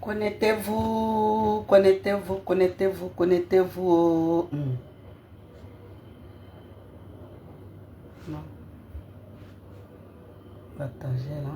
Connectez-vous, connectez-vous, connectez-vous, connectez-vous. Non. Partagez là.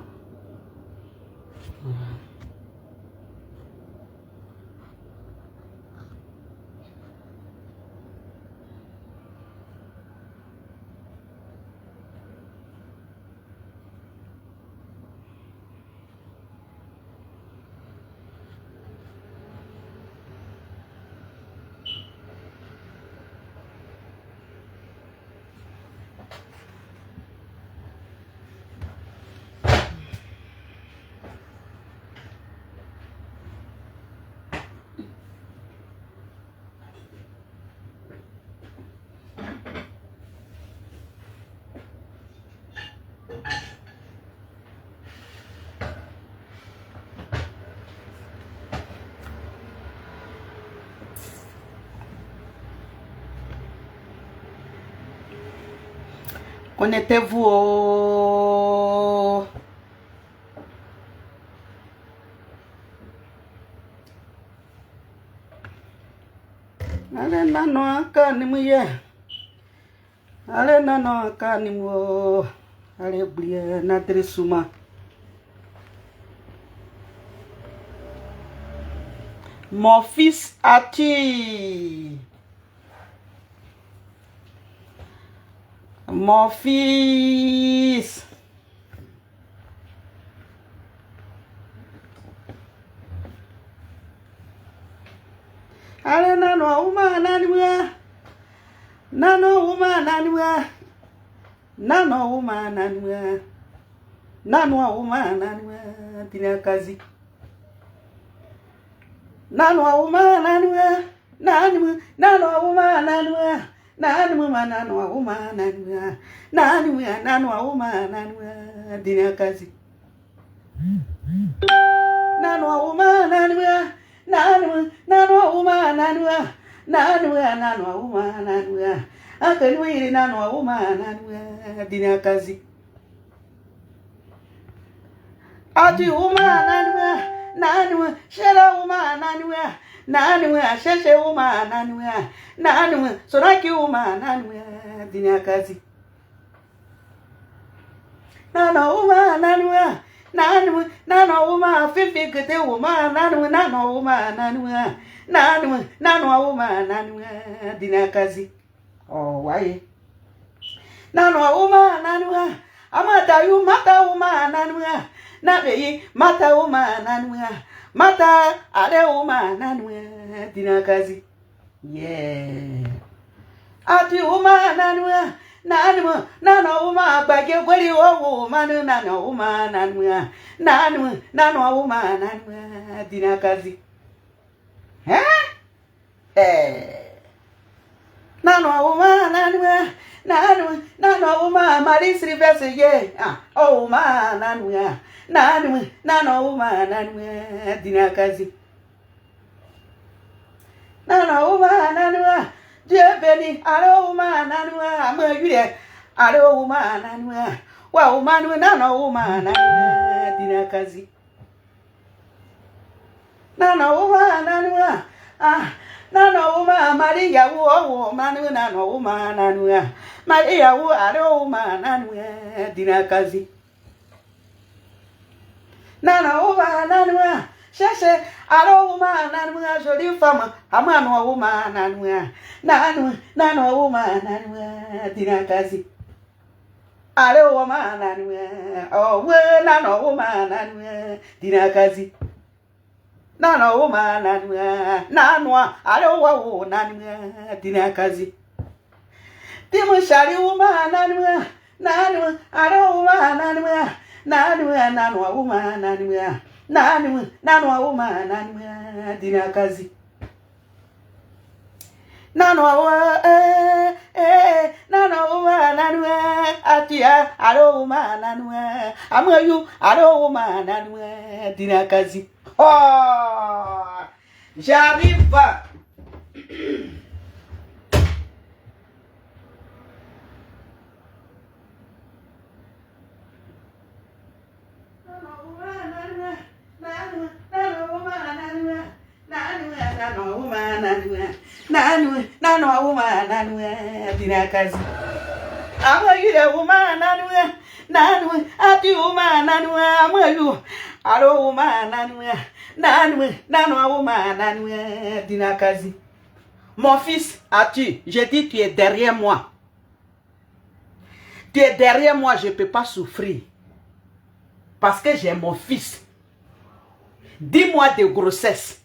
Connectez-vous. Allez, non, canimouye. Allez, non, canimou. Allez, oubliez, notre souma. Mon fils Ati. Mon fils. Allez, nano, uma, nanimouya. Nano, uma, nanimouya. Nano, uma, nanimouya. Nano, uma, nanimouya. Tina kazi. Nano, uma, nanimouya. Nano, uma, nanimouya. Nanu uma nanua dina kazi nanu uma nanua akanwiri nanu uma nanua dina kazi ati uma nanua shela uma nanua sheshe uma nanua soraki uma nanua dina kazi uma nanua uma fifi kete uma nanua uma nanua dina kazi oh waye nanua amata yu mata uma nanua nabe mata uma nanua mata ale uma nanua dina kazi yeah ati uma nanua uma bagye gweli wo manu uma nanua uma nanua dina kazi uma nanua uma marisi reverse ye oh uma nanua uma nanua dina kazi uma nanua Dieu béni, allo uma nanua, amagule, allo uma nanua, wa uma uma nanua, dina kazi. Uma nanua, uma Maria wo uma nanua, Maria wo allo uma nanua, dina kazi. Uma nanua. Cherchez, alors uma nanua jolie femme, amano uma nanua, uma nanua dina kazi. Alors uma nanua, oh we uma nanua dina kazi. Uma nanua, alors wa nanua dina kazi. Timu shari uma nanua, alors uma nanua uma nanua. Nanua uma nanua dina kazi nanua uma nanua atia alo uma nanua amayu alo uma nanua dina kazi oh j'arrive uma nano uma nano uma nanu dina kazi. Amoyire uma nanu ati uma nanu amoyu. Alo uma nanu uma nanu dina kazi. Mon fils, as-tu? J'ai dit tu es derrière moi. Tu es derrière moi, je ne peux pas souffrir. Parce que j'ai mon fils. Dis-moi de grossesse.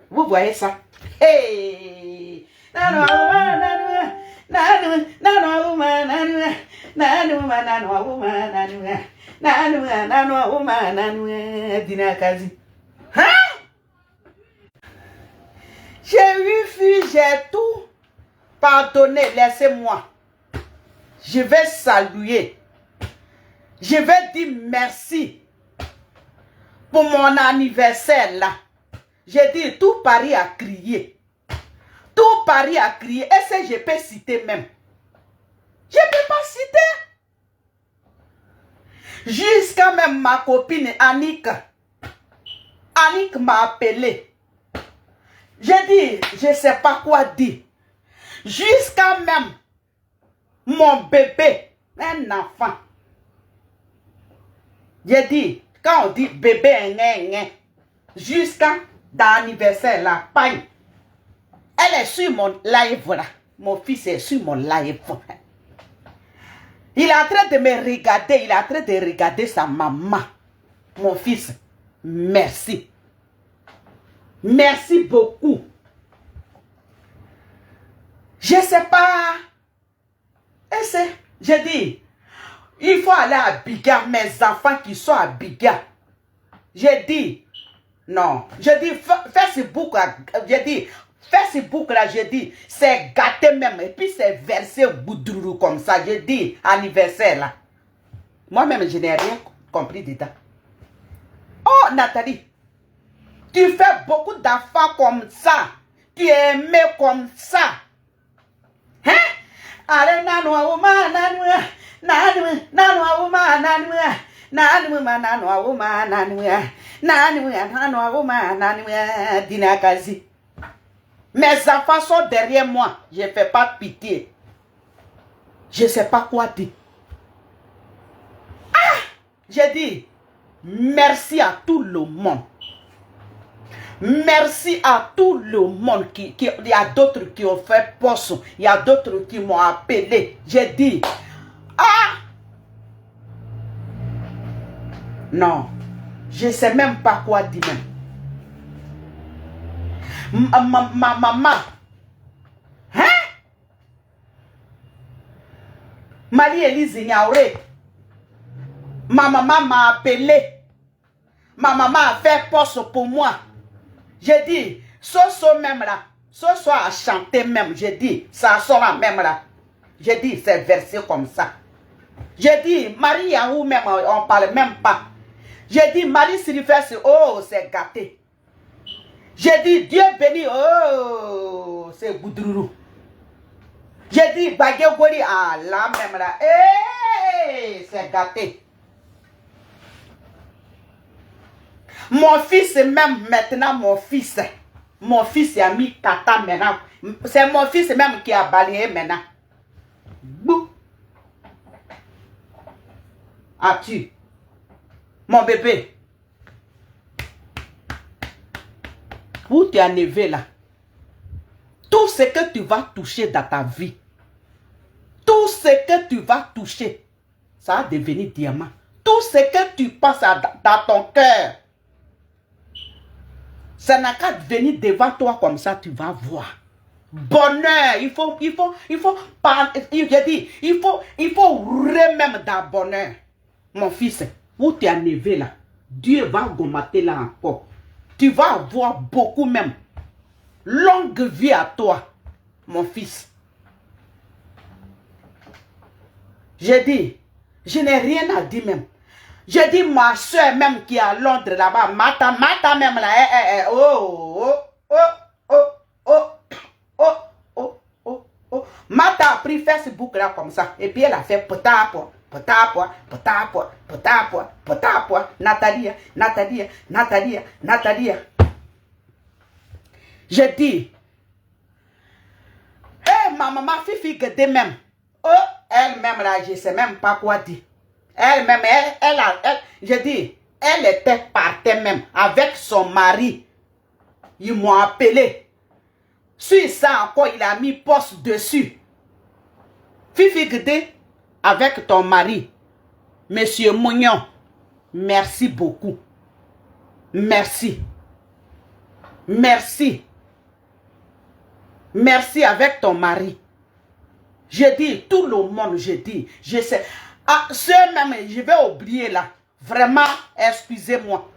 Vous voyez ça? Hey! Hein? J'ai eu fille, j'ai tout. Pardonnez, laissez-moi. Je vais saluer. Je vais dire merci pour mon anniversaire là. J'ai dit tout Paris a crié. Tout Paris a crié. Est-ce que je peux citer même? Je ne peux pas citer. Jusqu'à même ma copine Annick. Annick m'a appelé. J'ai dit, je ne sais pas quoi dire. Jusqu'à même mon bébé, un enfant. J'ai dit, quand on dit bébé, jusqu'à l'anniversaire, la paille. Elle est sur mon live là. Mon fils est sur mon live. Il est en train de me regarder. Il est en train de regarder sa maman. Mon fils, merci. Merci beaucoup. Je ne sais pas. Je dis, il faut aller à Biga. Mes enfants qui sont à Biga. J'ai dit, non. Je dis, Facebook, j'ai dit, Facebook là, je dis, c'est gâté même. Et puis c'est versé boudrourou comme ça. Je dis, anniversaire là. Moi-même, je n'ai rien compris dedans. Oh, Nathalie, tu fais beaucoup d'affaires comme ça. Tu es aimé comme ça. Hein? Allez, nanwa uma nanwa. Nanwa uma nanwa. Nanwa uma nanwa. Nanwa uma nanwa. Dinakazi. Mes enfants sont derrière moi. Je ne fais pas pitié. Je ne sais pas quoi dire. Ah! J'ai dit, merci à tout le monde. Merci à tout le monde. Il y a d'autres qui ont fait poste. Il y a d'autres qui m'ont appelé. J'ai dit, ah! Non, je ne sais même pas quoi dire même. Ma maman, hein? Marie-Élise Niaouré, ma maman m'a appelé. Ma maman a fait poste pour moi. J'ai dit, Soso même là, Soso a chanté même. J'ai dit, ça sera même là. J'ai dit, c'est versé comme ça. J'ai dit, Marie Yahou même, on parle même pas. J'ai dit, Marie Sylvestre, oh, c'est gâté. J'ai dit, Dieu béni, oh, c'est boudrourou. J'ai dit, Bagé-Goli, ah, là même là, hey, c'est gâté. Mon fils même, maintenant, mon fils a mis tata maintenant. C'est mon fils même qui a balayé maintenant. Bouh. As-tu? Mon bébé. Où tu es élevé là? Tout ce que tu vas toucher dans ta vie, tout ce que tu vas toucher, ça va devenir diamant. Tout ce que tu passes dans ton cœur, ça n'a qu'à venir devant toi comme ça, tu vas voir. Bonheur, il faut même dans bonheur. Mon fils, où tu es élevé là, Dieu va gommater là encore. Tu vas avoir beaucoup même. Longue vie à toi, mon fils. J'ai dit, je n'ai rien à dire même. J'ai dit ma soeur même qui est à Londres là-bas, Mata même là, Mata a pris Facebook là comme ça. Et puis elle a fait potapoi, potapoi, potapoi, potapoi, potapoi. Nathalie, Nathalie, Nathalie, Nathalie. Je dis, hé, ma maman, Fifi, que de même. Oh, elle-même là, je sais même pas quoi dire. Elle-même, je dis, elle était par terre même avec son mari. Ils m'ont appelé. Sur ça encore, il a mis poste dessus. Fifi Gede, avec ton mari, Monsieur Mougnon, merci beaucoup. Merci. Merci. Merci avec ton mari. Je dis, tout le monde, je dis, je sais. Ah, ceux-même, je vais oublier là. Vraiment, excusez-moi.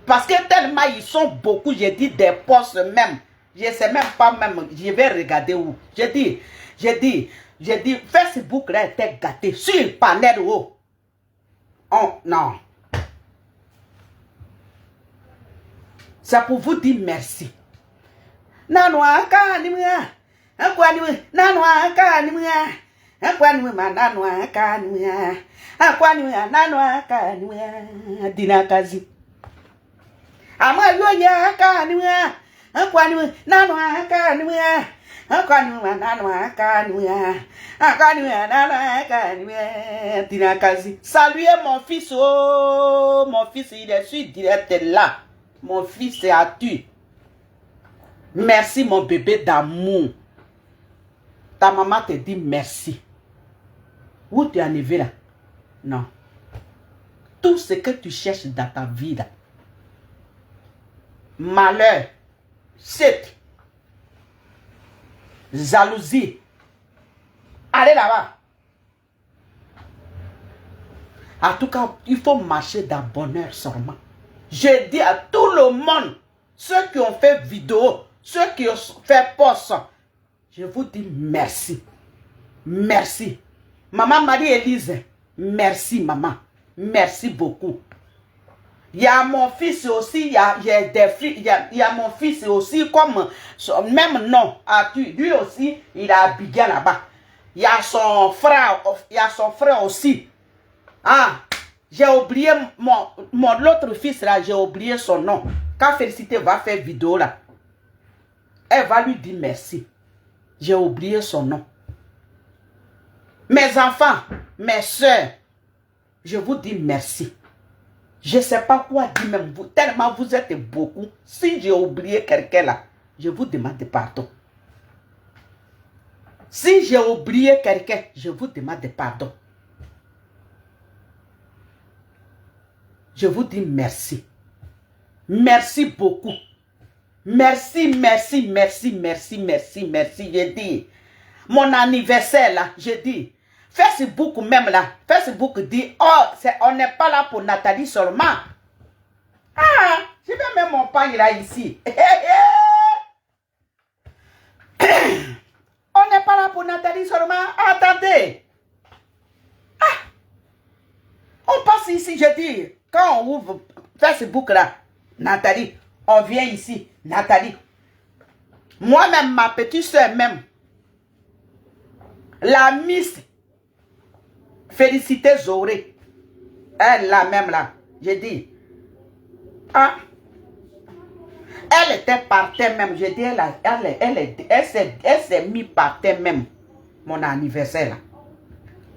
Parce que tellement ils sont beaucoup, je dis, des postes même. Je ne sais même pas même, je vais regarder où. Je dis, Facebook là était gâté. Sur le panel haut. Oh, non. C'est pour vous dire merci. Nanwa kanimia. Akwanimia. Nanwa kanimia. Akwanimia. Nanwa kanimia. Akwanimia. Nanwa kanimia. Dinakazi. Ama yonya kanimia. Akwanimia. Nanwa kanimia. Akwanimia. Nanwa kanimia. Akwanimia. Nanwa kanimia. Dinakazi. Saluez mon fils. Oh, mon fils, il est sur direct là. Mon fils est à tu. Merci mon bébé d'amour. Ta maman te dit merci. Où tu es arrivé là? Non. Tout ce que tu cherches dans ta vie là. Malheur. C'est. Jalousie. Allez là-bas. En tout cas, il faut marcher dans le bonheur seulement. Je dis à tout le monde, ceux qui ont fait vidéo, ceux qui ont fait post, je vous dis merci. Merci. Maman Marie-Élise, merci maman. Merci beaucoup. Il y a mon fils aussi, il y a des filles, il y a mon fils aussi, comme même nom, lui aussi, il a Abidjan là-bas. Il y a son frère aussi. Ah, j'ai oublié mon l'autre fils là, j'ai oublié son nom. Quand Félicité va faire vidéo là, elle va lui dire merci. J'ai oublié son nom. Mes enfants, mes soeurs, je vous dis merci. Je ne sais pas quoi dire même vous, tellement vous êtes beaucoup. Si j'ai oublié quelqu'un là, je vous demande pardon. Si j'ai oublié quelqu'un, je vous demande pardon. Je vous dis merci. Merci beaucoup. Merci, merci, merci, merci, merci, merci. Je dis, mon anniversaire là, je dis, Facebook même là, Facebook dit, oh, on n'est pas là pour Nathalie seulement. Ah, je vais mettre mon pain là ici. On n'est pas là pour Nathalie seulement. Attendez. Ah, on passe ici, je dis, quand on ouvre Facebook là, Nathalie, on vient ici, Nathalie. Moi-même, ma petite soeur même, la Miss Félicité Zoré, elle là même là, je dis, ah, elle était par terre même, je dis, elle s'est mise par terre même, mon anniversaire là.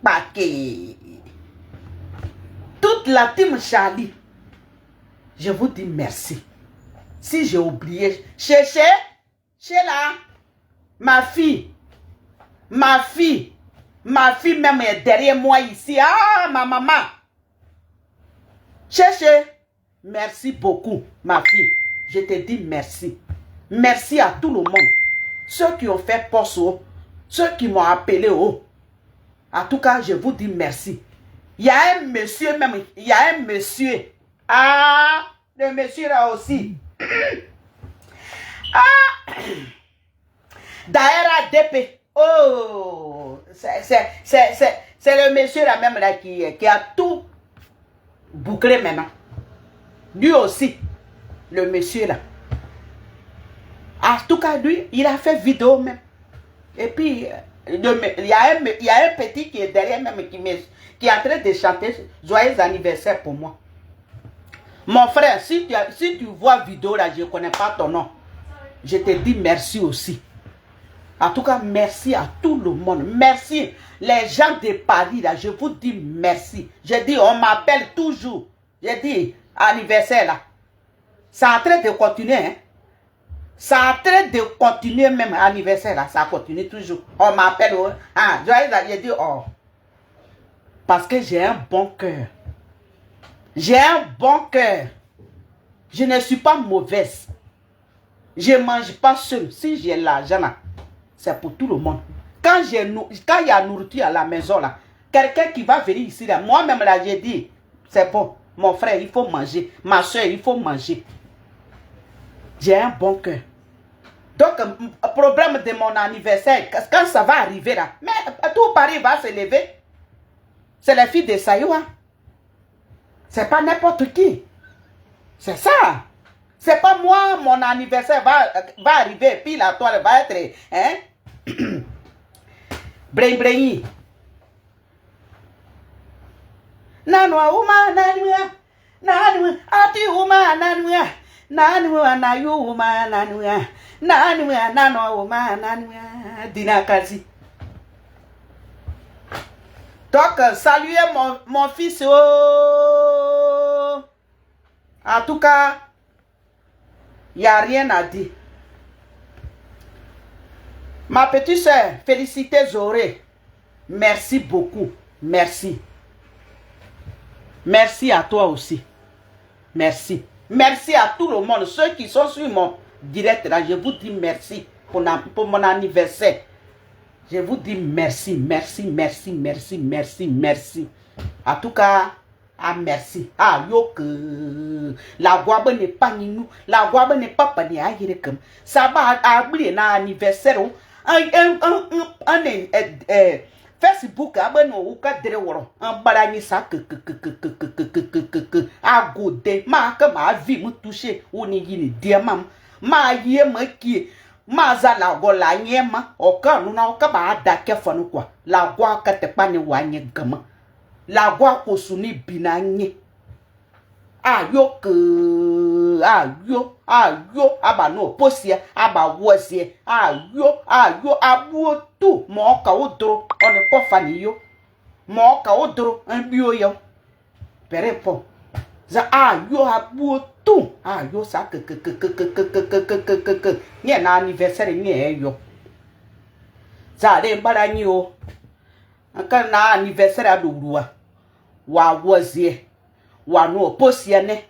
Parce que toute la team Charlie, je vous dis merci. Si j'ai oublié, Chéché là, ma fille même est derrière moi ici. Ah, ma maman. Chéché, merci beaucoup, ma fille. Je te dis merci. Merci à tout le monde. Ceux qui ont fait poste, ceux qui m'ont appelé. En tout cas, je vous dis merci. Il y a un monsieur même, il y a un monsieur. Ah, le monsieur là aussi. Ah, Daera DP. Oh, c'est le monsieur là même là qui a tout bouclé maintenant. Lui aussi, le monsieur là. En tout cas, lui, il a fait vidéo même. Et puis, Il y a un petit qui est derrière même qui est en train de chanter joyeux anniversaire pour moi. Mon frère, si tu vois vidéo là, je ne connais pas ton nom. Je te dis merci aussi. En tout cas, merci à tout le monde. Merci. Les gens de Paris là, je vous dis merci. Je dis, on m'appelle toujours. Je dis, anniversaire là. C'est en train de continuer, hein. C'est en train de continuer même anniversaire là. Ça continue toujours. On m'appelle, ah, je dis, oh. Parce que j'ai un bon cœur. J'ai un bon cœur. Je ne suis pas mauvaise. Je ne mange pas seul. Si j'ai l'argent là, c'est pour tout le monde. Quand il y a nourriture à la maison là, quelqu'un qui va venir ici là, moi-même là, j'ai dit, c'est bon, mon frère, il faut manger. Ma soeur, il faut manger. J'ai un bon cœur. Donc, problème de mon anniversaire, quand ça va arriver là, mais tout Paris va se lever. C'est la fille de Sayoua. C'est pas n'importe qui. C'est ça. C'est pas moi, mon anniversaire va arriver, puis la toile va être, hein? Brain. Nanwa uma nanwa ati uma nanwa na yu uma nanwa uma nanwa dinakazi. Donc saluez mon fils oh. En tout cas, il n'y a rien à dire. Ma petite soeur, félicitez Zoré. Merci beaucoup. Merci. Merci à toi aussi. Merci. Merci à tout le monde. Ceux qui sont sur mon direct là, je vous dis merci pour mon anniversaire. Je vous dis merci, merci. En tout cas, ah merci. Ah yo que la guabe n'est pas nous. La guabe n'est pas pas ni aïe comme. Ça va abri na anniversaire. Facebook abano ou cadre woro. Un balani ça que a godé. Ma que ma vie me toucher. Ou ni gini diamant. Ma yé me qui. Maza la go la nyema oka nuna oka ba adake fonu kwa la gwa ka tepa ni wanye gama la gwa ko suni binanye ayo aba no posia aba wosie ayo abu tu mo ka odro one ko fani yo mo ka odro anbio yo perepo za ayo abu tu ayo sa nye na anniversaire nye yo za de baranyi o aka na anniversaire adoruwa wa wozie wa no posie ne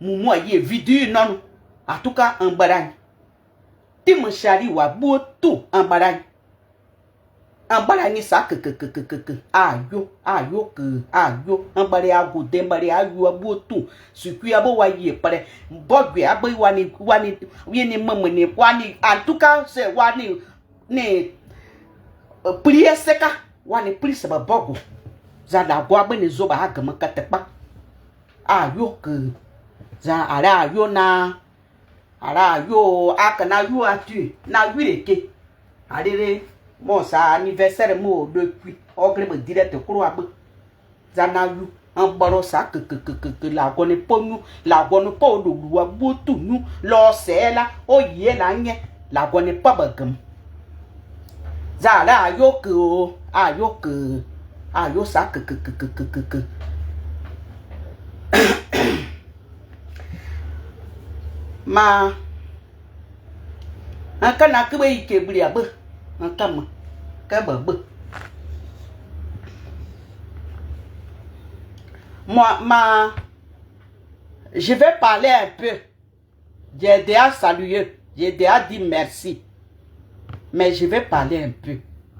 mumu aye video non atuka ambaranyi tim shari wa bu tu ambaranyi sa ayo ambare ago de mbare ayo abu tu sukui abo wa ye pare bodwe abo wani yeni mamane wani atuka se wani ne prier seka wani prier ba bogo za da gwa bane zo ba haka makatepa ayo za ara ayo aka na yo atu na wireke adere mon sa anniversaire mo depuis ogre me direct kuro abe zana yu an boro sa la gone ponu la gone po do ruwa botu nu lo se la o ye na nye la gone pa bagam za la ayo sa ma aka na kebe ike bri abe aka moi, je vais parler un peu. J'ai déjà salué, j'ai déjà dit merci. Mais je vais parler un peu.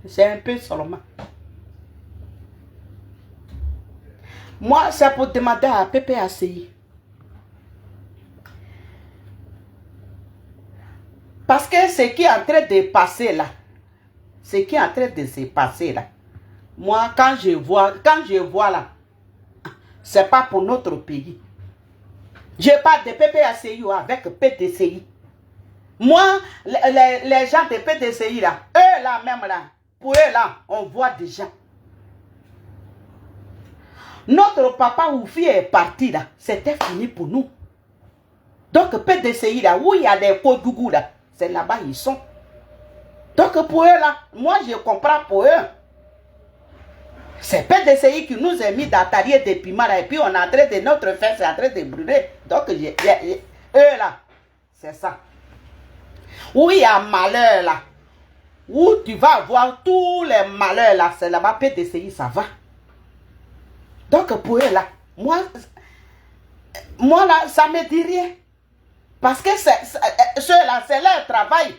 C'est un peu seulement. Moi, c'est pour demander à PPACI. Parce que ce qui est en train de passer là, moi, quand je vois là, c'est pas pour notre pays. Je parle de PPACI avec PTCI. Moi, les gens de PTCI là, eux là même là, Pour eux là, on voit déjà. Notre papa ou fille est parti là. C'était fini pour nous. Donc, PDCI là, où il y a des Kodougou là, c'est là-bas ils sont. Donc, pour eux là, moi je comprends pour eux. C'est PDCI qui nous a mis dans talier de piment là, et puis on est en train de notre fesse est en train de brûler. Donc, eux là, c'est ça. Où il y a malheur là, où tu vas avoir tous les malheurs là, c'est là-bas PDCI, ça va. Donc, pour eux là, moi là, ça me dit rien. Parce que ceux-là, c'est leur travail.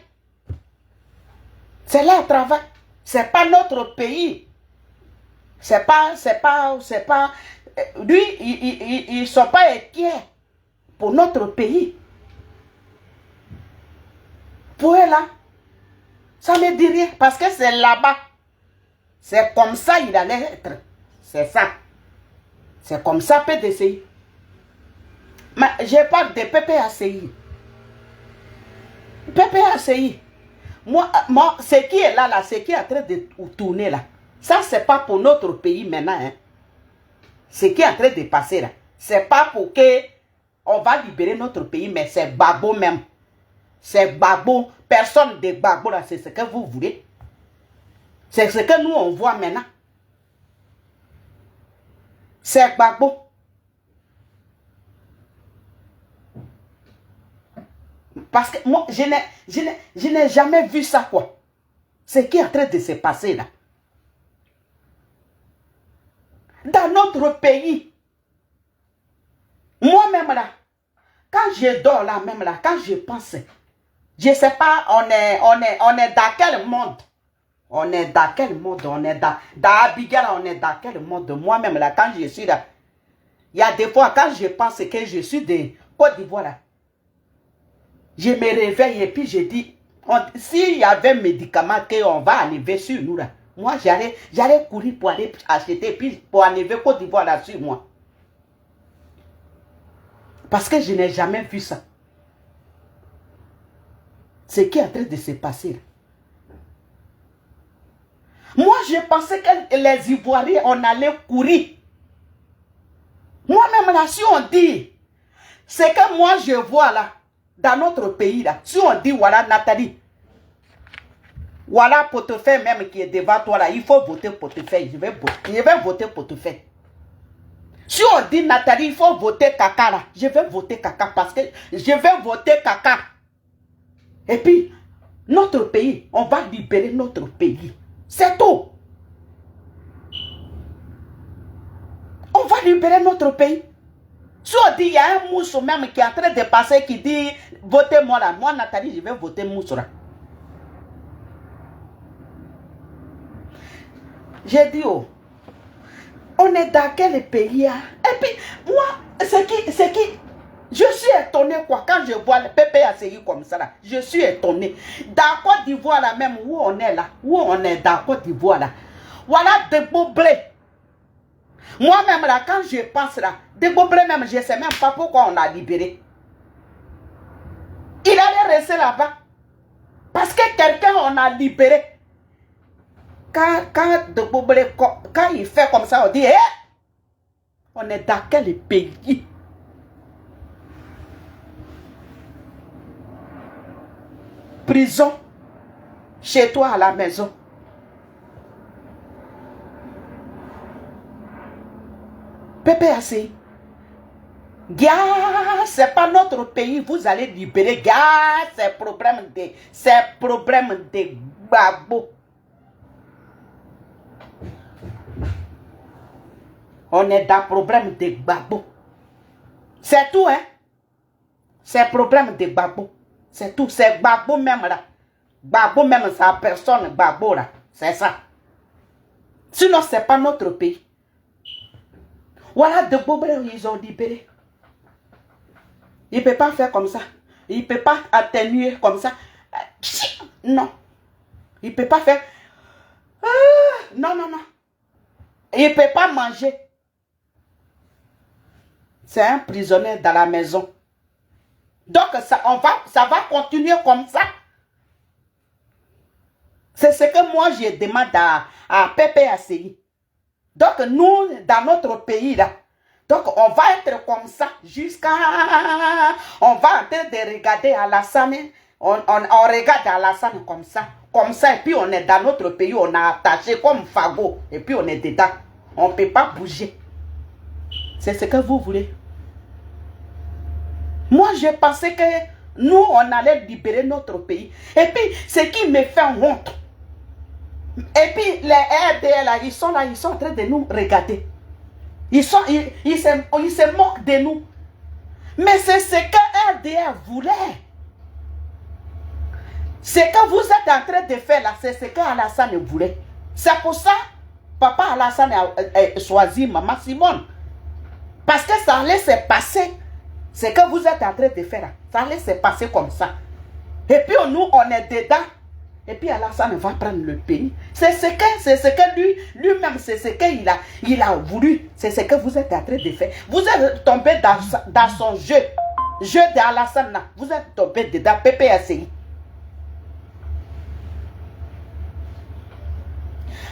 C'est leur travail. C'est pas notre pays. C'est pas. Lui, ils sont pas inquiets pour notre pays. Pour eux là, ça me dit rien. Parce que c'est là-bas. C'est comme ça il allait être. C'est ça. C'est comme ça PDCI. Mais je parle de PPACI. PPACI. Moi, ce qui est là, ce qui est en train de tourner là, ça, c'est pas pour notre pays maintenant. Hein. Ce qui est en train de passer là, c'est pas pour que on va libérer notre pays, mais c'est Gbagbo même. C'est Gbagbo. Personne de Gbagbo là, c'est ce que vous voulez. C'est ce que nous, on voit maintenant. C'est Gbagbo. Parce que moi, je n'ai jamais vu ça, quoi. Ce qui est en train de se passer, là. Dans notre pays. Moi-même, là, quand je dors, là, même là, quand je pense, je ne sais pas, on est dans quel monde? On est dans quel monde? On est dans Abidjan, on est dans quel monde? Moi-même, là, quand je suis là, il y a des fois, quand je pense que je suis de Côte d'Ivoire, là, je me réveille et puis je dis, s'il y avait un médicament qu'on va enlever sur nous là, moi j'allais courir pour aller acheter puis pour enlever Côte d'Ivoire là sur moi. Parce que je n'ai jamais vu ça. Ce qui est en train de se passer là. Moi je pensais que les Ivoiriens on allait courir. Moi-même là, si on dit, c'est que moi je vois là, dans notre pays là, si on dit voilà Nathalie, voilà portefeuille même qui est devant toi là, il faut voter portefeuille, je vais voter portefeuille. Si on dit Nathalie, il faut voter caca là, je vais voter caca parce que je vais voter caca. Et puis, notre pays, on va libérer notre pays. C'est tout. On va libérer notre pays. Si on dit, il y a un mousse même qui est en train de passer, qui dit, votez-moi là. Moi, Nathalie, je vais voter mousse là. J'ai dit, oh, on est dans quel pays? Hein? Et puis, moi, je suis étonné quoi, quand je vois le PPACI comme ça là, je suis étonné. Dans Côte d'Ivoire là même, où on est là, où on est dans Côte d'Ivoire là, voilà des beaux blés. Moi-même là, quand je pense là, des beaux blés même, je ne sais même pas pourquoi on a libéré. Il allait rester là-bas. Parce que quelqu'un on a libéré. Quand de beaux blés, quand il fait comme ça, on dit, eh, on est dans quel pays? Prison, chez toi à la maison. PPAC. Gars, c'est pas notre pays, vous allez libérer. Gars, c'est problème de Gbagbo. On est dans le problème de Gbagbo. C'est tout, hein? C'est le problème de Gbagbo. C'est tout. C'est Gbagbo même là. Gbagbo même, sa personne, Gbagbo là. C'est ça. Sinon, c'est pas notre pays. Voilà de Bobré, ils ont libéré. Il ne peut pas faire comme ça. Il ne peut pas atténuer comme ça. Non. Il ne peut pas faire. Non, non, non. Il ne peut pas manger. C'est un prisonnier dans la maison. Donc, ça va continuer comme ça. C'est ce que moi je demande à PPACI. Donc nous, dans notre pays là, donc on va être comme ça jusqu'à... On va en train de regarder Alassane. On regarde Alassane comme ça. Comme ça, et puis on est dans notre pays, on a attaché comme fagot. Et puis on est dedans. On ne peut pas bouger. C'est ce que vous voulez. Moi, je pensais que nous, on allait libérer notre pays. Et puis, ce qui me fait honte. Et puis, les RDL, là, ils sont là, ils sont en train de nous regarder. Ils se moquent de nous. Mais c'est ce que RDL voulait. Ce que vous êtes en train de faire là, c'est ce que Alassane voulait. C'est pour ça papa Alassane a choisi maman Simone. Parce que ça allait se passer. Ce que vous êtes en train de faire là, ça allait se passer comme ça. Et puis nous, on est dedans. Et puis Alassane va prendre le pays. C'est ce que lui-même, c'est ce qu'il a voulu. C'est ce que vous êtes en train de faire. Vous êtes tombé dans son jeu. Jeu d'Alassane là. Vous êtes tombé dedans, PPACI.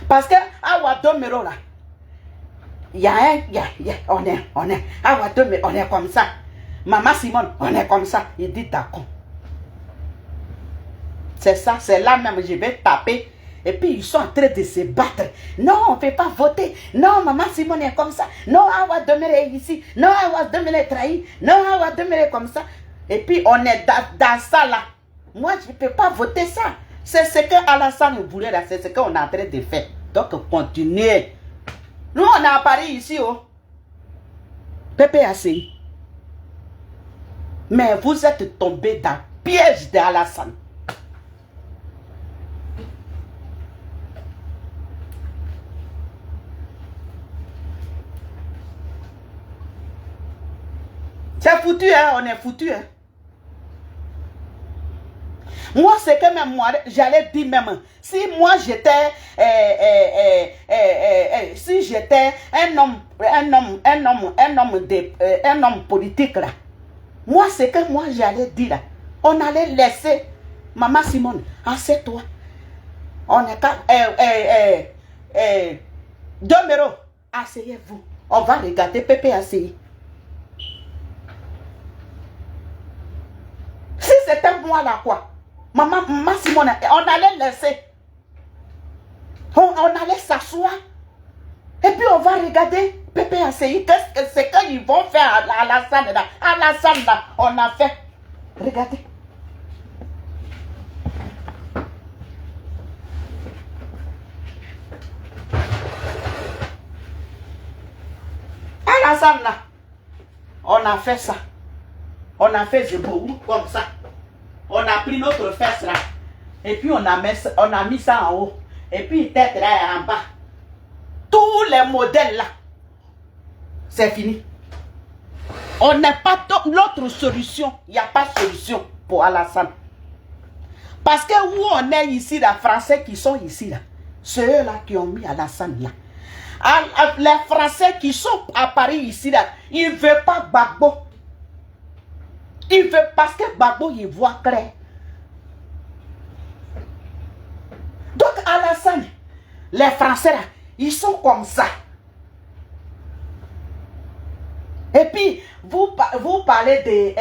Parce que à Wadomero là, on est, à Wadomero, on est comme ça. Maman Simone, on est comme ça. Il dit d'accord. C'est ça, c'est là même je vais taper. Et puis ils sont en train de se battre. Non, on ne peut pas voter. Non, maman Simone est comme ça. Non, Awa Domere est ici. Non, Awa Domere est trahi. Non, Awa Domere est comme ça. Et puis on est dans ça là. Moi, je ne peux pas voter ça. C'est ce que Alassane voulait là. C'est ce qu'on est en train de faire. Donc, continuez. Nous, on est à Paris ici, oh. PPACI. Mais vous êtes tombé dans le piège d'Alassane. C'est foutu, hein, on est foutu, hein. Moi, c'est que même moi, j'allais dire même, si moi j'étais, si j'étais un homme politique là, moi, c'est que moi j'allais dire là, on allait laisser maman Simone, assieds-toi. On est pas, Domero, asseyez-vous. On va regarder PPACI. Si c'était moi là, quoi, maman Simone, on allait laisser. On allait s'asseoir. Et puis on va regarder PPACI. Qu'est-ce que c'est qu'ils vont faire à Alassane là? À Alassane là, on a fait. Regardez. Alassane là, on a fait ça. On a fait Zebourou comme ça. On a pris notre fesse là. Et puis on a mis ça en haut. Et puis tête là en bas. Tous les modèles là. C'est fini. On n'a pas l'autre solution. Il n'y a pas de solution pour Alassane. Parce que où on est ici, les Français qui sont ici là. C'est eux là qui ont mis Alassane là. Les Français qui sont à Paris ici là. Ils ne veulent pas Gbagbo. Il veut parce que Gbagbo il voit clair. Donc Alassane, les Français là, ils sont comme ça. Et puis vous parlez de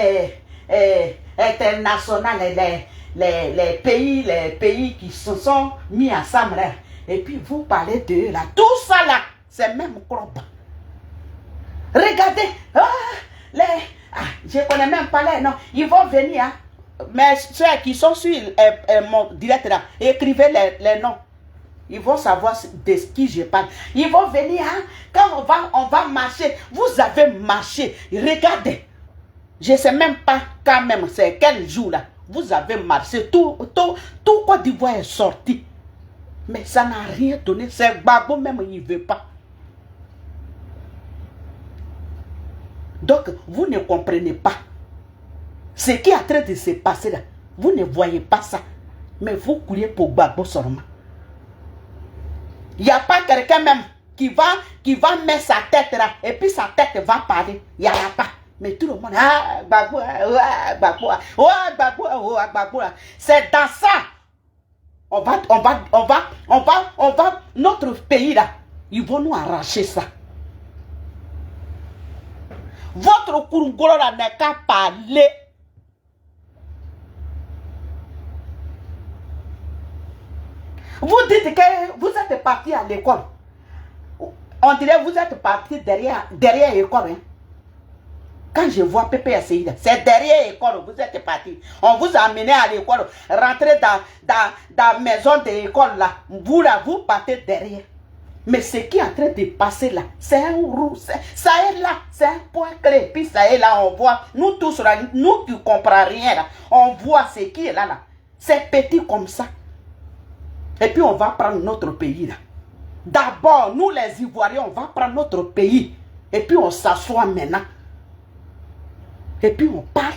international, les pays qui se sont mis ensemble là. Et puis vous parlez de là. Tout ça là, c'est même club. Regardez, je ne connais même pas les noms. Ils vont venir. Hein. Mais ceux qui sont sur mon direct là, écrivez les noms. Ils vont savoir de qui je parle. Ils vont venir. Hein. Quand on va marcher. Vous avez marché. Regardez. Je ne sais même pas quand même c'est quel jour là. Vous avez marché. Tout Côte d'Ivoire est sorti. Mais ça n'a rien donné. C'est Gbagbo même, il ne veut pas. Donc, vous ne comprenez pas. Ce qui est en train de se passer là, vous ne voyez pas ça. Mais vous courez pour Gbagbo seulement. Il n'y a pas quelqu'un même qui va mettre sa tête là, et puis sa tête va parler. Il n'y en a pas. Mais tout le monde, Gbagbo, Gbagbo, Gbagbo. C'est dans ça. notre pays là, ils vont nous arracher ça. Votre Kurungolo là n'est qu'à parler. Vous dites que vous êtes parti à l'école. On dirait que vous êtes parti derrière l'école. Hein? Quand je vois PPSI, c'est derrière l'école vous êtes parti. On vous a amené à l'école. Rentrez dans la maison de l'école là. Vous là, vous partez derrière. Mais ce qui est en train de passer là, c'est un roux. Ça est là, c'est un point clé. Puis ça est là, on voit. Nous tous là, nous qui ne comprenons rien là. On voit ce qui est là. C'est petit comme ça. Et puis on va prendre notre pays là. D'abord, nous les Ivoiriens, on va prendre notre pays. Et puis on s'assoit maintenant. Et puis on parle.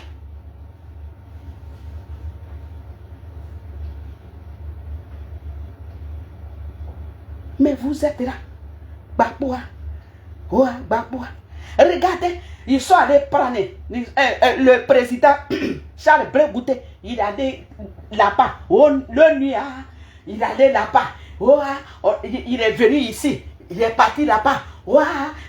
Mais vous êtes là. Baboua. Ouais, Baboua. Regardez, ils sont allés prendre le président Charles Blé Bouté. Il allait là-bas. Le nuit, il allait là-bas. Il est venu ici. Il est parti là-bas.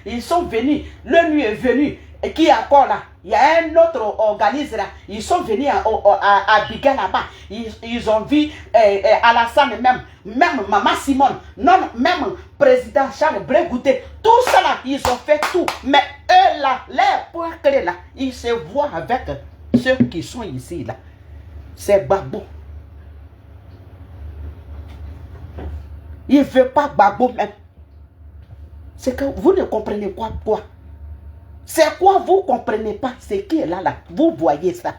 Ils sont venus. Le nuit est venu. Et qui est encore là? Il y a un autre organisme là. Ils sont venus à Biga là-bas. Ils ont vu Alassane même Maman Simone, non, même président Charles Blé Bouté. Tout ça là, ils ont fait tout. Mais eux là, les points clés là, ils se voient avec ceux qui sont ici là. C'est Babo. Il ne veut pas Babo même. C'est que vous ne comprenez quoi? C'est quoi vous ne comprenez pas? Ce qui est là. Vous voyez ça.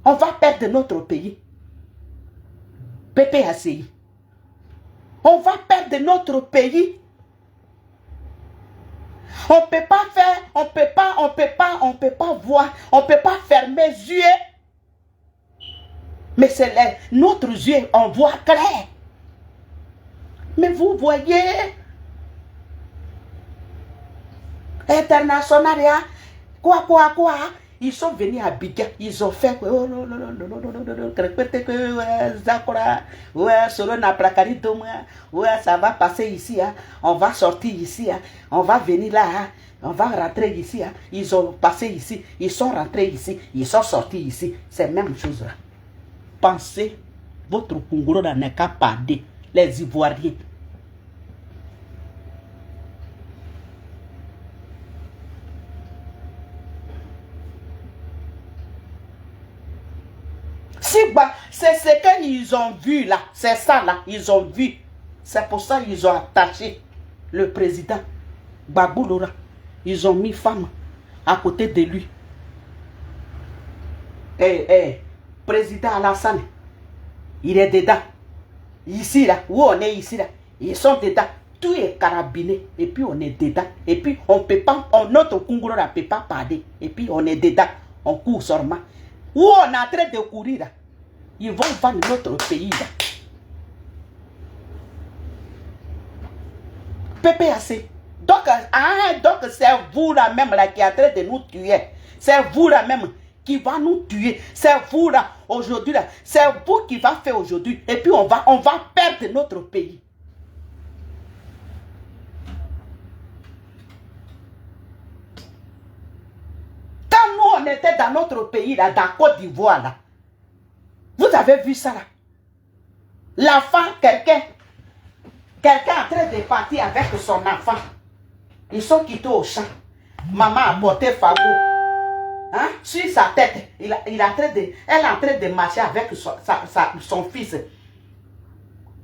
On va perdre notre pays. PPACI. On va perdre notre pays. On ne peut pas faire, on peut pas voir, on ne peut pas fermer les yeux. Mais c'est notre yeux, on voit clair. Mais vous voyez, international, quoi, ils sont venus à Biga, ils ont fait ça va passer ici, on va sortir ici, on va venir là, on va rentrer ici. Ils ont passé ici, ils sont rentrés ici, ils sont sortis ici. C'est la même chose là. Pensez, votre Congolo n'est qu'à parler, les Ivoiriens. C'est ce qu'ils ont vu là. C'est ça là. Ils ont vu. C'est pour ça qu'ils ont attaché le président Babou Lora. Ils ont mis femme à côté de lui. Président Alassane, il est dedans. Ici là, où on est ici là, ils sont dedans. Tout est carabiné. Et puis on est dedans. Et puis on peut pas, notre Congolo ne peut pas parler. Et puis on est dedans. On court seulement. Où on est en train de courir là. Ils vont vendre notre pays là. PPAC. Donc c'est vous là même là qui est en train de nous tuer. C'est vous là même qui va nous tuer. C'est vous là aujourd'hui là. C'est vous qui va faire aujourd'hui. Et puis on va perdre notre pays. Quand nous on était dans notre pays là, dans Côte d'Ivoire là. Vous avez vu ça là? L'enfant, quelqu'un en train de partir avec son enfant. Ils sont quittés au champ. Maman a porté Fabo. Hein? Sur sa tête. Elle est en train de marcher avec son fils.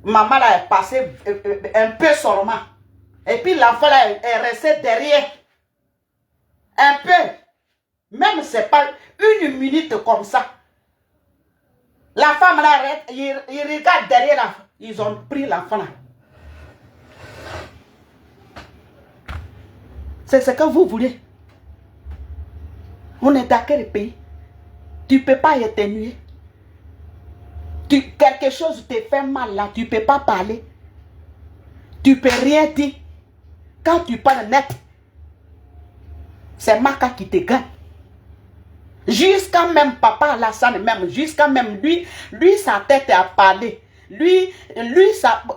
Maman là est passée un peu seulement. Et puis l'enfant là est resté derrière. Un peu. Même c'est pas une minute comme ça. La femme là, il regarde derrière l'enfant. Ils ont pris l'enfant là. C'est ce que vous voulez. On est dans quel pays? Tu ne peux pas éternuer. Quelque chose te fait mal là, tu ne peux pas parler. Tu ne peux rien dire. Quand tu parles net, c'est Maka qui te gagne. Jusqu'à même papa Alassane, même jusqu'à même lui sa tête a parlé.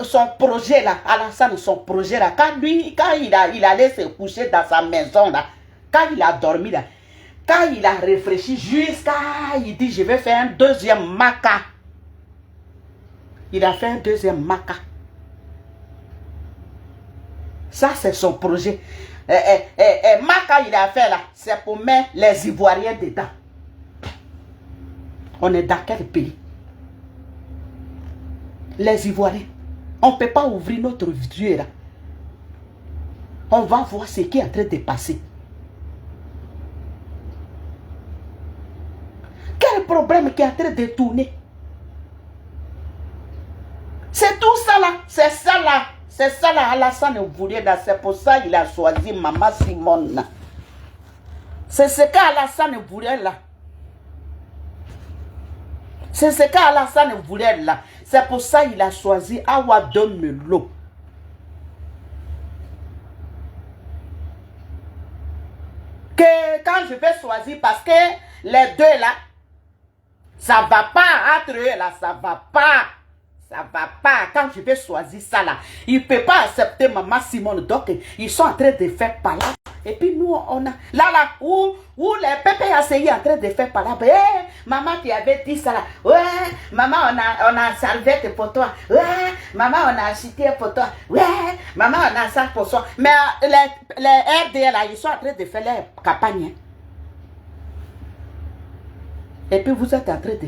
son projet là, Alassane, son projet là, quand il allait se coucher dans sa maison là, quand il a dormi là, quand il a réfléchi jusqu'à, il dit, je vais faire un deuxième maca. Il a fait un deuxième maca. Ça, c'est son projet. Maca, il a fait là, c'est pour mettre les Ivoiriens dedans. On est dans quel pays? Les Ivoiriens. On ne peut pas ouvrir notre yeux là. On va voir ce qui est en train de passer. Quel problème qui est en train de tourner? C'est tout ça là. C'est ça là. C'est ça là, Alassane voulait là. C'est pour ça qu'il a choisi Maman Simone. C'est ce qu'Alassane voulait là. C'est ce qu'Alassane voulait là. C'est pour ça qu'il a choisi Awa Donmelo. Que quand je vais choisir, parce que les deux là, ça ne va pas entre eux là, ça ne va pas. Ça va pas. Quand je vais choisir ça là, il ne peut pas accepter Maman Simone. Donc, ils sont en train de faire palabre. Et puis nous, on a... Là, où les PPACI en train de faire palabre. Hey, maman, tu avais dit ça là. Ouais, maman, on a salvette pour toi. Ouais, maman, on a acheté pour toi. Ouais, maman, on a ça pour toi. Mais les RDL là, ils sont en train de faire leur campagne. Et puis vous êtes en train de...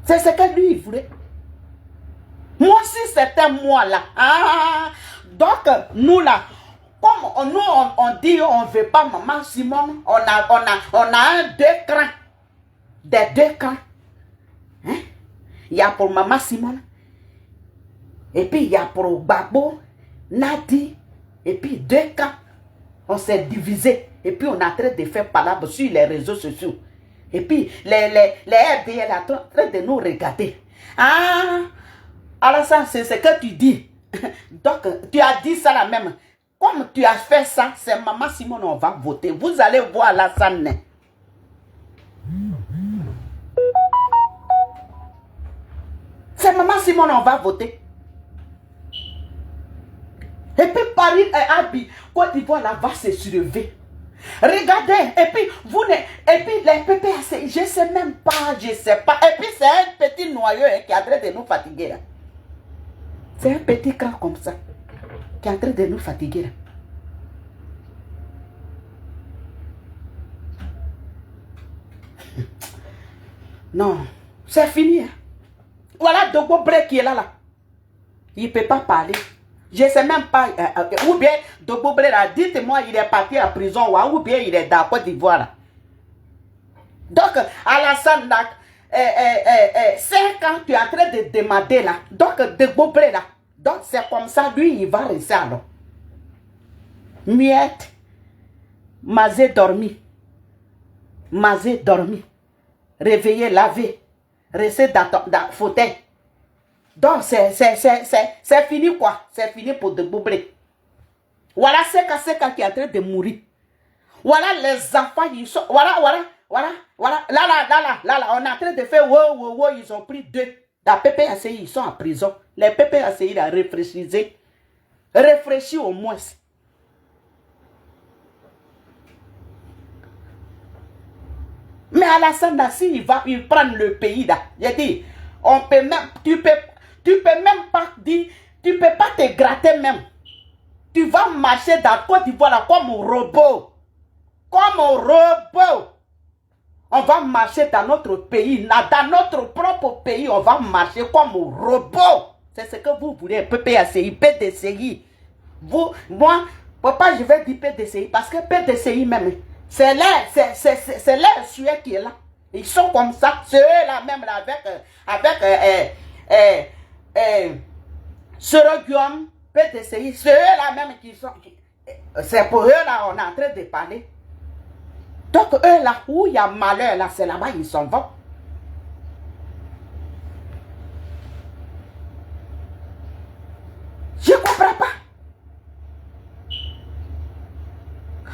C'est ce que lui, il voulait. Moi aussi, c'était moi là. Ah, donc, nous là, comme nous, on dit, on ne veut pas Maman Simone, on a un deux crans. Des deux crans. Hein? Il y a pour Maman Simone. Et puis, il y a pour Babo, Nadi. Et puis, deux camps. On s'est divisé. Et puis, on est en train de faire palabre sur les réseaux sociaux. Et puis, les RDL sont en train de nous regarder. Ah, Alassane, c'est ce que tu dis. Donc, tu as dit ça là même. Comme tu as fait ça, c'est Maman Simone, on va voter. Vous allez voir Alassane. C'est Maman Simone, on va voter. Et puis, Paris et Abi, Côte d'Ivoire là va se soulever. Regardez, et puis les PPAC, je ne sais même pas, je ne sais pas. Et puis c'est un petit noyau qui est en train de nous fatiguer là. C'est un petit cran comme ça qui est en train de nous fatiguer là. Non, c'est fini. Hein. Voilà Dogo Bre qui est là. Il ne peut pas parler. Je ne sais même pas, ou bien Dogo Bre là, dites-moi, il est parti à prison ou bien il est dans Côte d'Ivoire là. Donc, Alassane, 5 ans, tu es en train de demander là. Donc, Dogo Bre là. Donc, c'est comme ça, lui, il va rester alors. Miette, Mazé dormi. Mazé dormi. Réveillé, lavé. Rester dans le fauteuil. Donc, c'est fini quoi. C'est fini pour Dogo Bre. Voilà Seka qui est en train de mourir. Voilà les enfants, ils sont... Voilà. Là, on est en train de faire... Wow, ils ont pris 2. La PPACI, ils sont en prison. Les PPACI, ils ont réfléchi. Réfléchis au moins. Mais Alassane Nassi, il prend le pays là. J'ai dit, tu peux même pas dire, tu peux pas te gratter même. Tu vas marcher dans Côte d'Ivoire comme un robot. Comme un robot. On va marcher dans notre pays. Dans notre propre pays, on va marcher comme un robot. C'est ce que vous voulez. PPACI, PDCI. Moi, papa, je vais dire PDCI. Parce que PDCI même, c'est leur sujet qui est là. Ils sont comme ça. C'est eux là même là, avec Sœur Guillaume, PDCI. C'est eux là même qui sont. C'est pour eux là, on est en train de parler. Donc eux là, où il y a malheur là, c'est là-bas, ils s'en vont. Je ne comprends pas.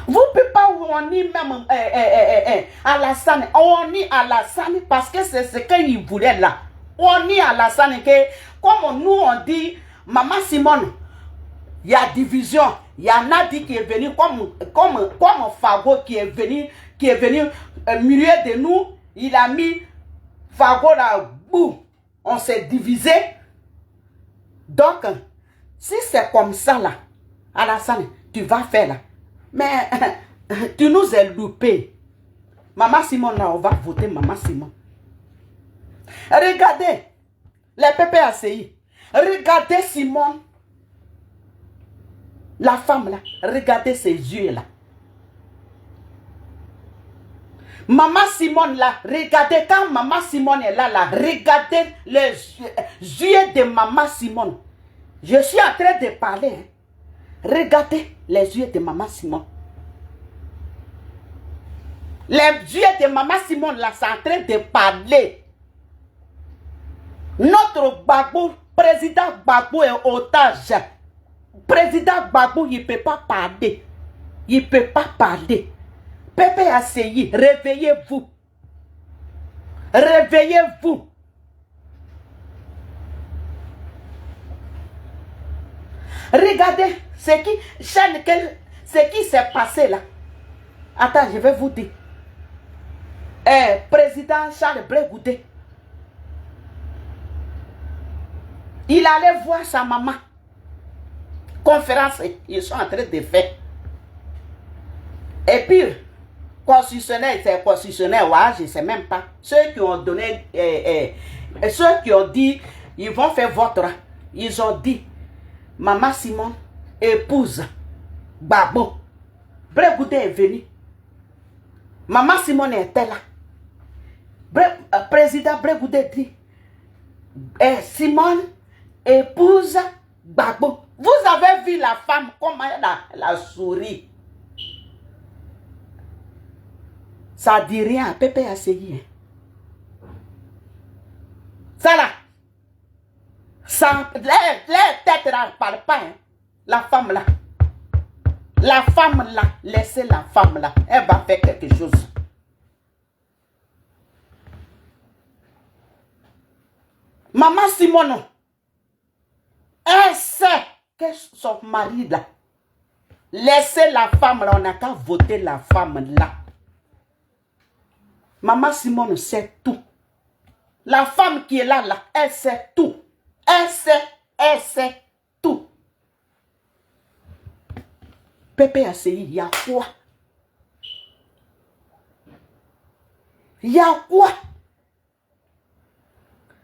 Vous ne pouvez pas on y même Alassane. On y Alassane parce que c'est ce qu'il voulait là. On y a la scène que, comme nous on dit, Maman Simone, il y a division. Il y a Nadi qui est venu comme Fago qui est venu au milieu de nous. Il a mis Fago là, boum, on s'est divisé. Donc, si c'est comme ça là, Alassane, tu vas faire là. Mais tu nous as loupé. Maman Simone là, on va voter Maman Simone. Regardez les PPACI. Regardez Simone. La femme là, regardez ses yeux là. Maman Simone là, regardez quand Maman Simone est là, regardez les yeux de Maman Simone. Je suis en train de parler. Hein. Regardez les yeux de Maman Simone. Les yeux de Maman Simone là, c'est en train de parler. Notre Gbagbo, président Gbagbo est otage. Président Gbagbo, il ne peut pas parler. Il ne peut pas parler. PPACI, réveillez-vous. Réveillez-vous. Regardez ce qui s'est passé là. Attends, je vais vous dire. Président Charles Blé Goudé. Il allait voir sa maman. Conférence, ils sont en train de faire. Et puis, constitutionnel, c'est constitutionnel, ouais, je ne sais même pas. Ceux qui ont donné, ceux qui ont dit, ils vont faire vote, ils ont dit, Maman Simone, épouse, Gbagbo. Blé Goudé est venu. Maman Simone était là. Président Blé Goudé dit, Simone, épouse, Gbagbo. Vous avez vu la femme, comment elle a souri. Ça dit rien à PPACI. Ça là. Ça, les têtes ne parlent pas. Hein. La femme là. La femme là. Laissez la femme là. Elle va faire quelque chose. Maman Simone. Elle sait que son mari là. Laissez la femme là. On n'a qu'à voter la femme là. Maman Simone sait tout. La femme qui est là, elle sait tout. Elle sait tout. PPACI, il y a quoi? Il y a quoi?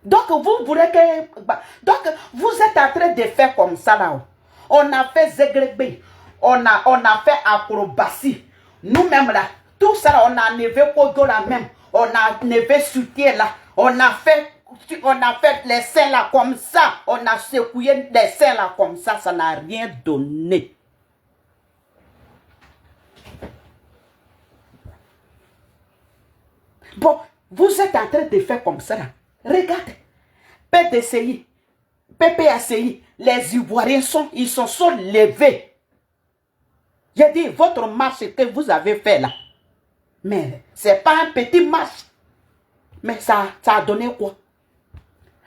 Donc, vous voulez que... Donc, vous êtes en train de faire comme ça là. On a fait Zegrebe. On a fait acrobatie. Nous-mêmes là. Tout ça, on a enlevé Kodo là même. On a enlevé soutien là. On a fait les seins là comme ça. On a secoué les seins là comme ça. Ça n'a rien donné. Bon, vous êtes en train de faire comme ça là. Regardez. PDCI, PPACI, les Ivoiriens ils sont levés. J'ai dit, votre marche que vous avez fait là. Mais ce n'est pas un petit match. Mais ça a donné quoi?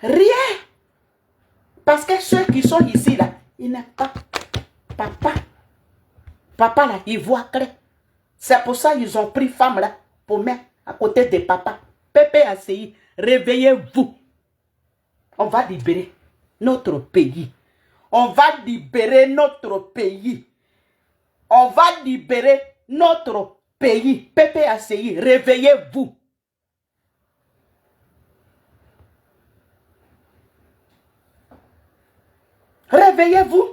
Rien. Parce que ceux qui sont ici, là, ils n'aiment pas papa. Papa, là, il voit clair. C'est pour ça qu'ils ont pris femme, là, pour mettre à côté de papa. PPACI, réveillez-vous. On va libérer notre pays. On va libérer notre pays. On va libérer notre pays. PPACI, réveillez-vous. Réveillez-vous.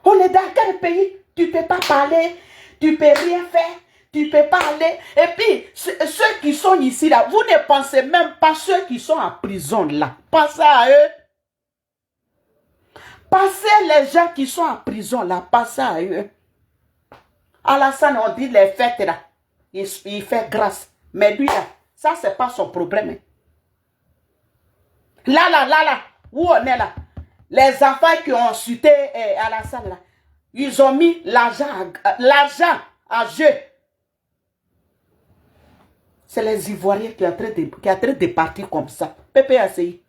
On est dans quel pays? Tu ne peux pas parler, tu ne peux rien faire, tu ne peux pas aller. Et puis, ceux qui sont ici, là, vous ne pensez même pas ceux qui sont en prison, là. Pensez à eux. Pensez les gens qui sont en prison, là. Pensez à eux. Alassane, on dit les fêtes, là. Il fait grâce. Mais lui, là, ça, c'est pas son problème. Là, où on est là? Les enfants qui ont insulté Alassane, là, ils ont mis l'argent en jeu. C'est les Ivoiriens qui sont en train de partir comme ça. PPACI.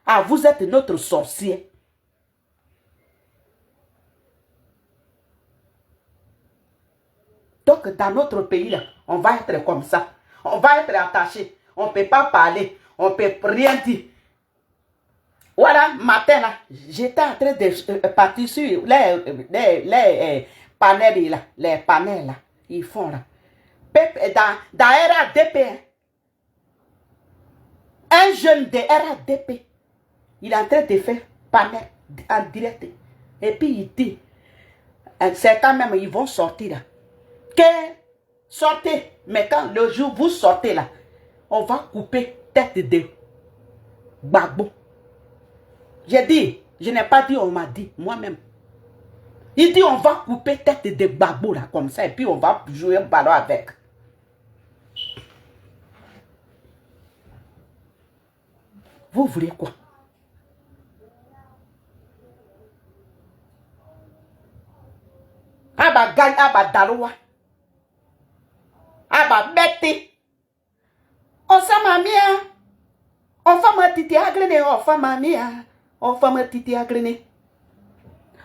Ah, vous êtes notre sorcier. Donc, dans notre pays, là, on va être comme ça. On va être attaché. On ne peut pas parler. On ne peut rien dire. Voilà, matin, là, j'étais en train de partir sur les panels, là. Les panels, là. Ils font, là. Dans RADP, un jeune de RADP, il est en train de faire panel en direct. Et puis, il dit, c'est quand même, ils vont sortir, là. Que sortez, mais quand le jour vous sortez là, on va couper tête de Gbagbo. J'ai dit, je n'ai pas dit, on m'a dit, moi-même. Il dit, on va couper tête de Gbagbo là, comme ça, et puis on va jouer un ballon avec. Vous voulez quoi? Aba gagne, aba daloua. Aba bête. On s'en mia. On fait ma titi agrene. On fait ma mia. On fait ma titi agrene.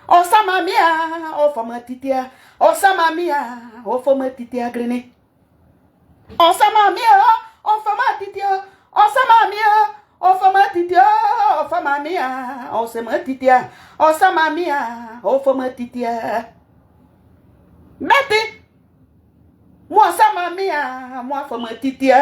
On s'en mia. On fait ma titi. On s'en mia. On fait ma titi agrene. On s'en mia. On fait ma titi. On s'en mia. On fait ma titi. On fait ma mia. On s'en ma titi. On s'en mia. On fait ma titi. Bête. Moi, ça m'a mis à moi, faut me titier.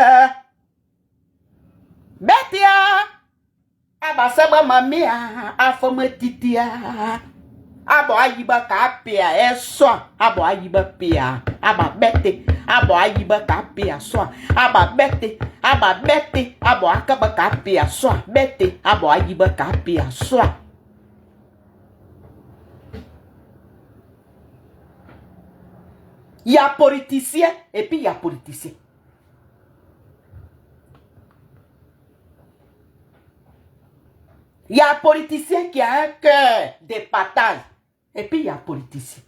Bête, ah, bah, ça m'a mis à faut me titier. Ah, bah, aïba kapia, soit. Ah, bah, aïba pia. Ah, bah, bête. Ah, bah, aïba kapia, soit. Ah, bah, bête. Ah, bah, bête. Ah, bah, akaba kapia, soit. Bête. Ah, bah, aïba kapia, soit. Il y a politicien et puis il y a politicien. Il y a un politicien qui a un cœur de partage. Et puis il y a un politicien.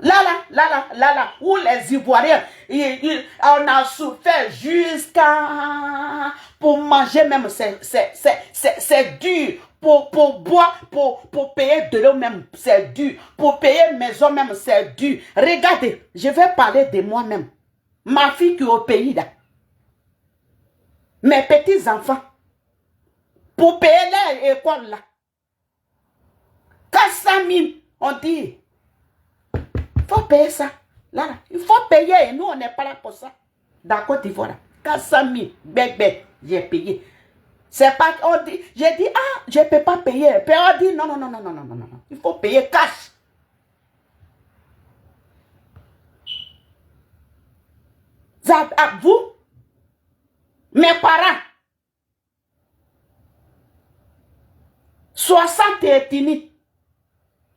Là, où les Ivoiriens, on a souffert jusqu'à... Pour manger même, c'est dur. Pour boire, pour payer de l'eau même, c'est dur. Pour payer maison même, c'est dur. Regardez, je vais parler de moi-même. Ma fille qui est au pays là. Mes petits-enfants. Pour payer leur école là. 400 000, on dit. Il faut payer ça. Là, il faut payer. Et nous, on n'est pas là pour ça. Dans Côte d'Ivoire, 400 000, bébé, j'ai payé. C'est pas qu'on dit, j'ai dit, ah, je ne peux pas payer. Puis on dit, non. Il faut payer cash. À vous, mes parents, 60 ethnies,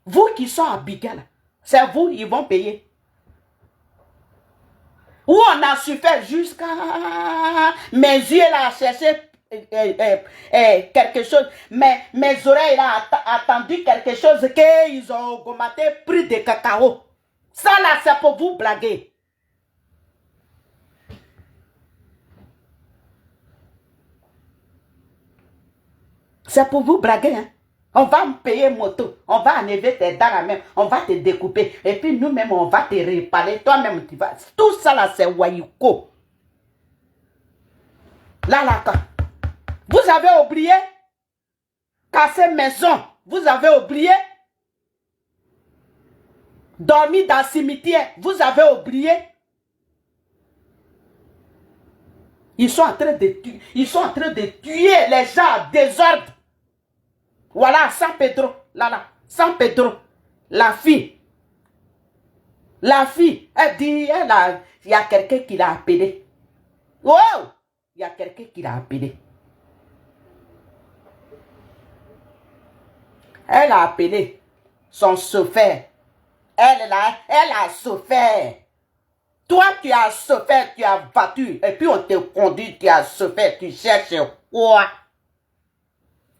vous qui sont à Bigala, c'est vous, ils vont payer. Où on a su faire jusqu'à mes yeux là, chercher quelque chose. Mes oreilles là, attendu quelque chose qu'ils ont augmenté prix de cacao. Ça là, c'est pour vous blaguer. C'est pour vous blaguer, hein. On va me payer moto, on va enlever tes dents même, on va te découper. Et puis nous-mêmes, on va te réparer. Toi-même, tu vas. Tout ça là, c'est Wayuko. Là, vous avez oublié casser maison. Vous avez oublié dormir dans le cimetière. Vous avez oublié. Ils sont en train de tuer les gens, désordre. Voilà, San Pedro, San Pedro, la fille, elle dit, il y a quelqu'un qui l'a appelé. Wow, il y a quelqu'un qui l'a appelé. Elle a appelé son chauffeur. Elle a souffert. Toi, tu as souffert, tu as battu, et puis on te conduit, tu as souffert, tu cherches quoi?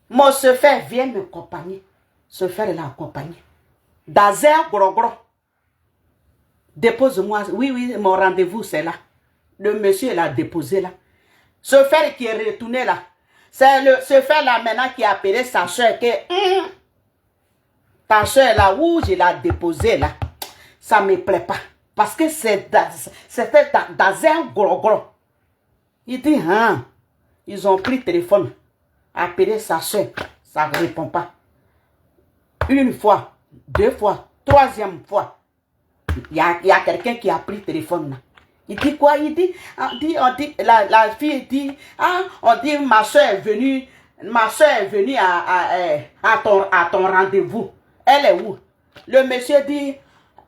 Mon chauffeur vient m'accompagner. Chauffeur l'a accompagné. Dans un gros. Dépose-moi. Oui, oui, mon rendez-vous, c'est là. Le monsieur l'a déposé là. Ce frère qui est retourné là. C'est ce frère là maintenant qui a appelé sa soeur que ta soeur là où je l'ai déposé là. Ça ne me plaît pas. Parce que c'était dans un gros gros. Il dit, hein, ils ont pris le téléphone, appelé sa soeur, ça ne répond pas. Une fois, deux fois, troisième fois, il y a quelqu'un qui a pris le téléphone là. Il dit quoi? Il dit, la fille dit, ah, on dit, ma soeur est venue à ton rendez-vous. Elle est où? Le monsieur dit,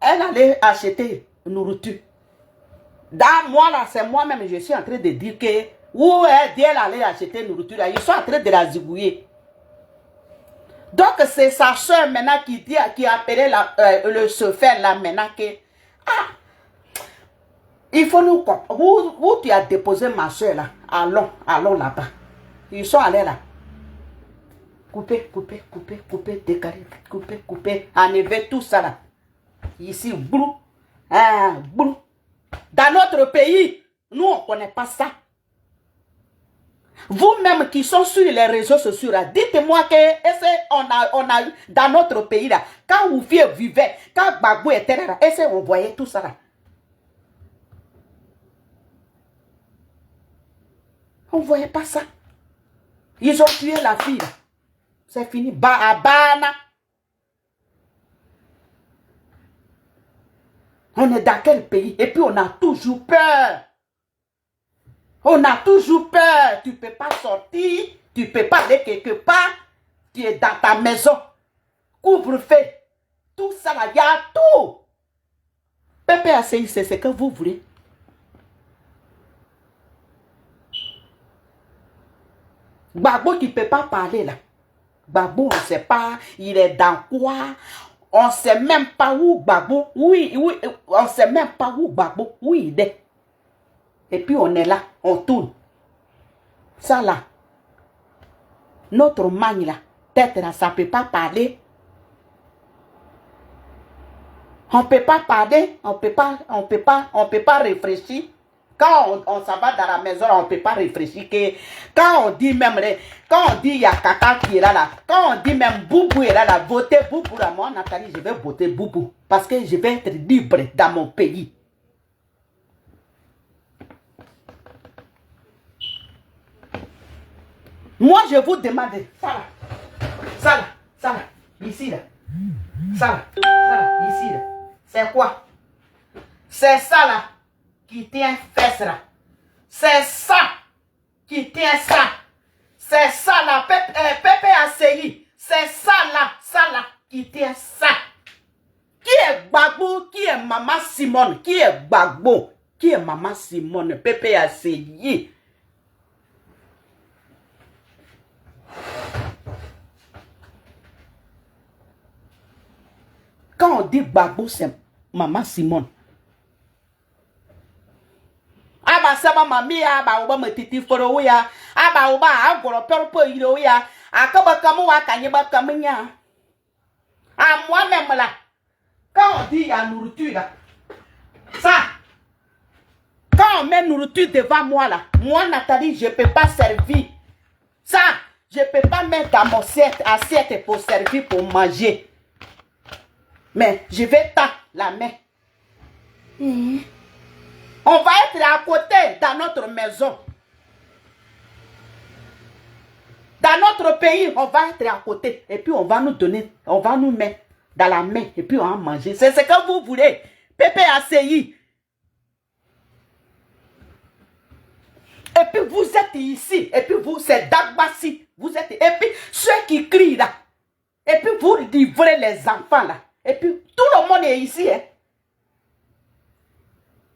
elle allait acheter nourriture. Dans moi là, c'est moi-même, je suis en train de dire que, où elle allait acheter nourriture là, ils sont en train de la zigouiller. Donc c'est sa soeur maintenant qui a appelé le chauffeur là maintenant que, ah, il faut nous comprendre. Où tu as déposé ma soeur là? Allons là-bas. Ils sont allés là. Couper, décaler, couper, enlever tout ça là. Ici, blou. Blou. Dans notre pays, nous on ne connaît pas ça. Vous-même qui sont sur les réseaux sociaux là, dites-moi que on a eu dans notre pays là, quand vous vivait, quand Gbagbo était là, est-ce qu'on voyait tout ça là? On ne voyait pas ça. Ils ont tué la fille là. C'est fini. Bana. On est dans quel pays? Et puis on a toujours peur. On a toujours peur. Tu ne peux pas sortir. Tu ne peux pas aller quelque part. Tu es dans ta maison. Couvre-feu. Tout ça là, il y a tout. PPACI, c'est ce que vous voulez. Gbagbo qui ne peut pas parler là. Gbagbo, on ne sait pas. Il est dans quoi? On ne sait même pas où Gbagbo. Oui, on ne sait même pas où Gbagbo. Où il est. Et puis on est là. On tourne. Ça là. Notre magne là. Tête là, ça ne peut pas parler. On ne peut pas parler. On peut pas réfléchir. Quand on s'en va dans la maison, on ne peut pas réfléchir que quand on dit même, quand on dit il y a Kaka qui est là, quand on dit même Boubou est là, votez Boubou là, moi Nathalie, je vais voter Boubou parce que je vais être libre dans mon pays. Moi je vous demande, ça là, ici là, ça là, ici là, c'est quoi? C'est ça là qui tient fesse là. C'est ça qui tient ça. C'est ça là, PPACI. C'est ça là qui tient ça. Qui est Gbagbo? Qui est Maman Simone? Qui est Gbagbo? Qui est Maman Simone? PPACI. Quand on dit Gbagbo, c'est Maman Simone. Aba sama mami ya ba uba metiti foro ya aba uba agoro perpo iro ya akaba kamu wa kanye ba kamnya a moi-même là quand on dit il y a nourriture là ça quand on met nourriture devant moi là moi Nathalie je peux pas servir ça je peux pas mettre dans mon assiette pour servir pour manger mais je vais tendre la main. On va être à côté dans notre maison. Dans notre pays, on va être à côté. Et puis on va nous donner, on va nous mettre dans la main. Et puis on va manger. C'est ce que vous voulez. PPACI. Et puis vous êtes ici. Et puis vous, c'est Dagbassi. Vous êtes. Et puis ceux qui crient là. Et puis vous livrez les enfants là. Et puis tout le monde est ici. Hein.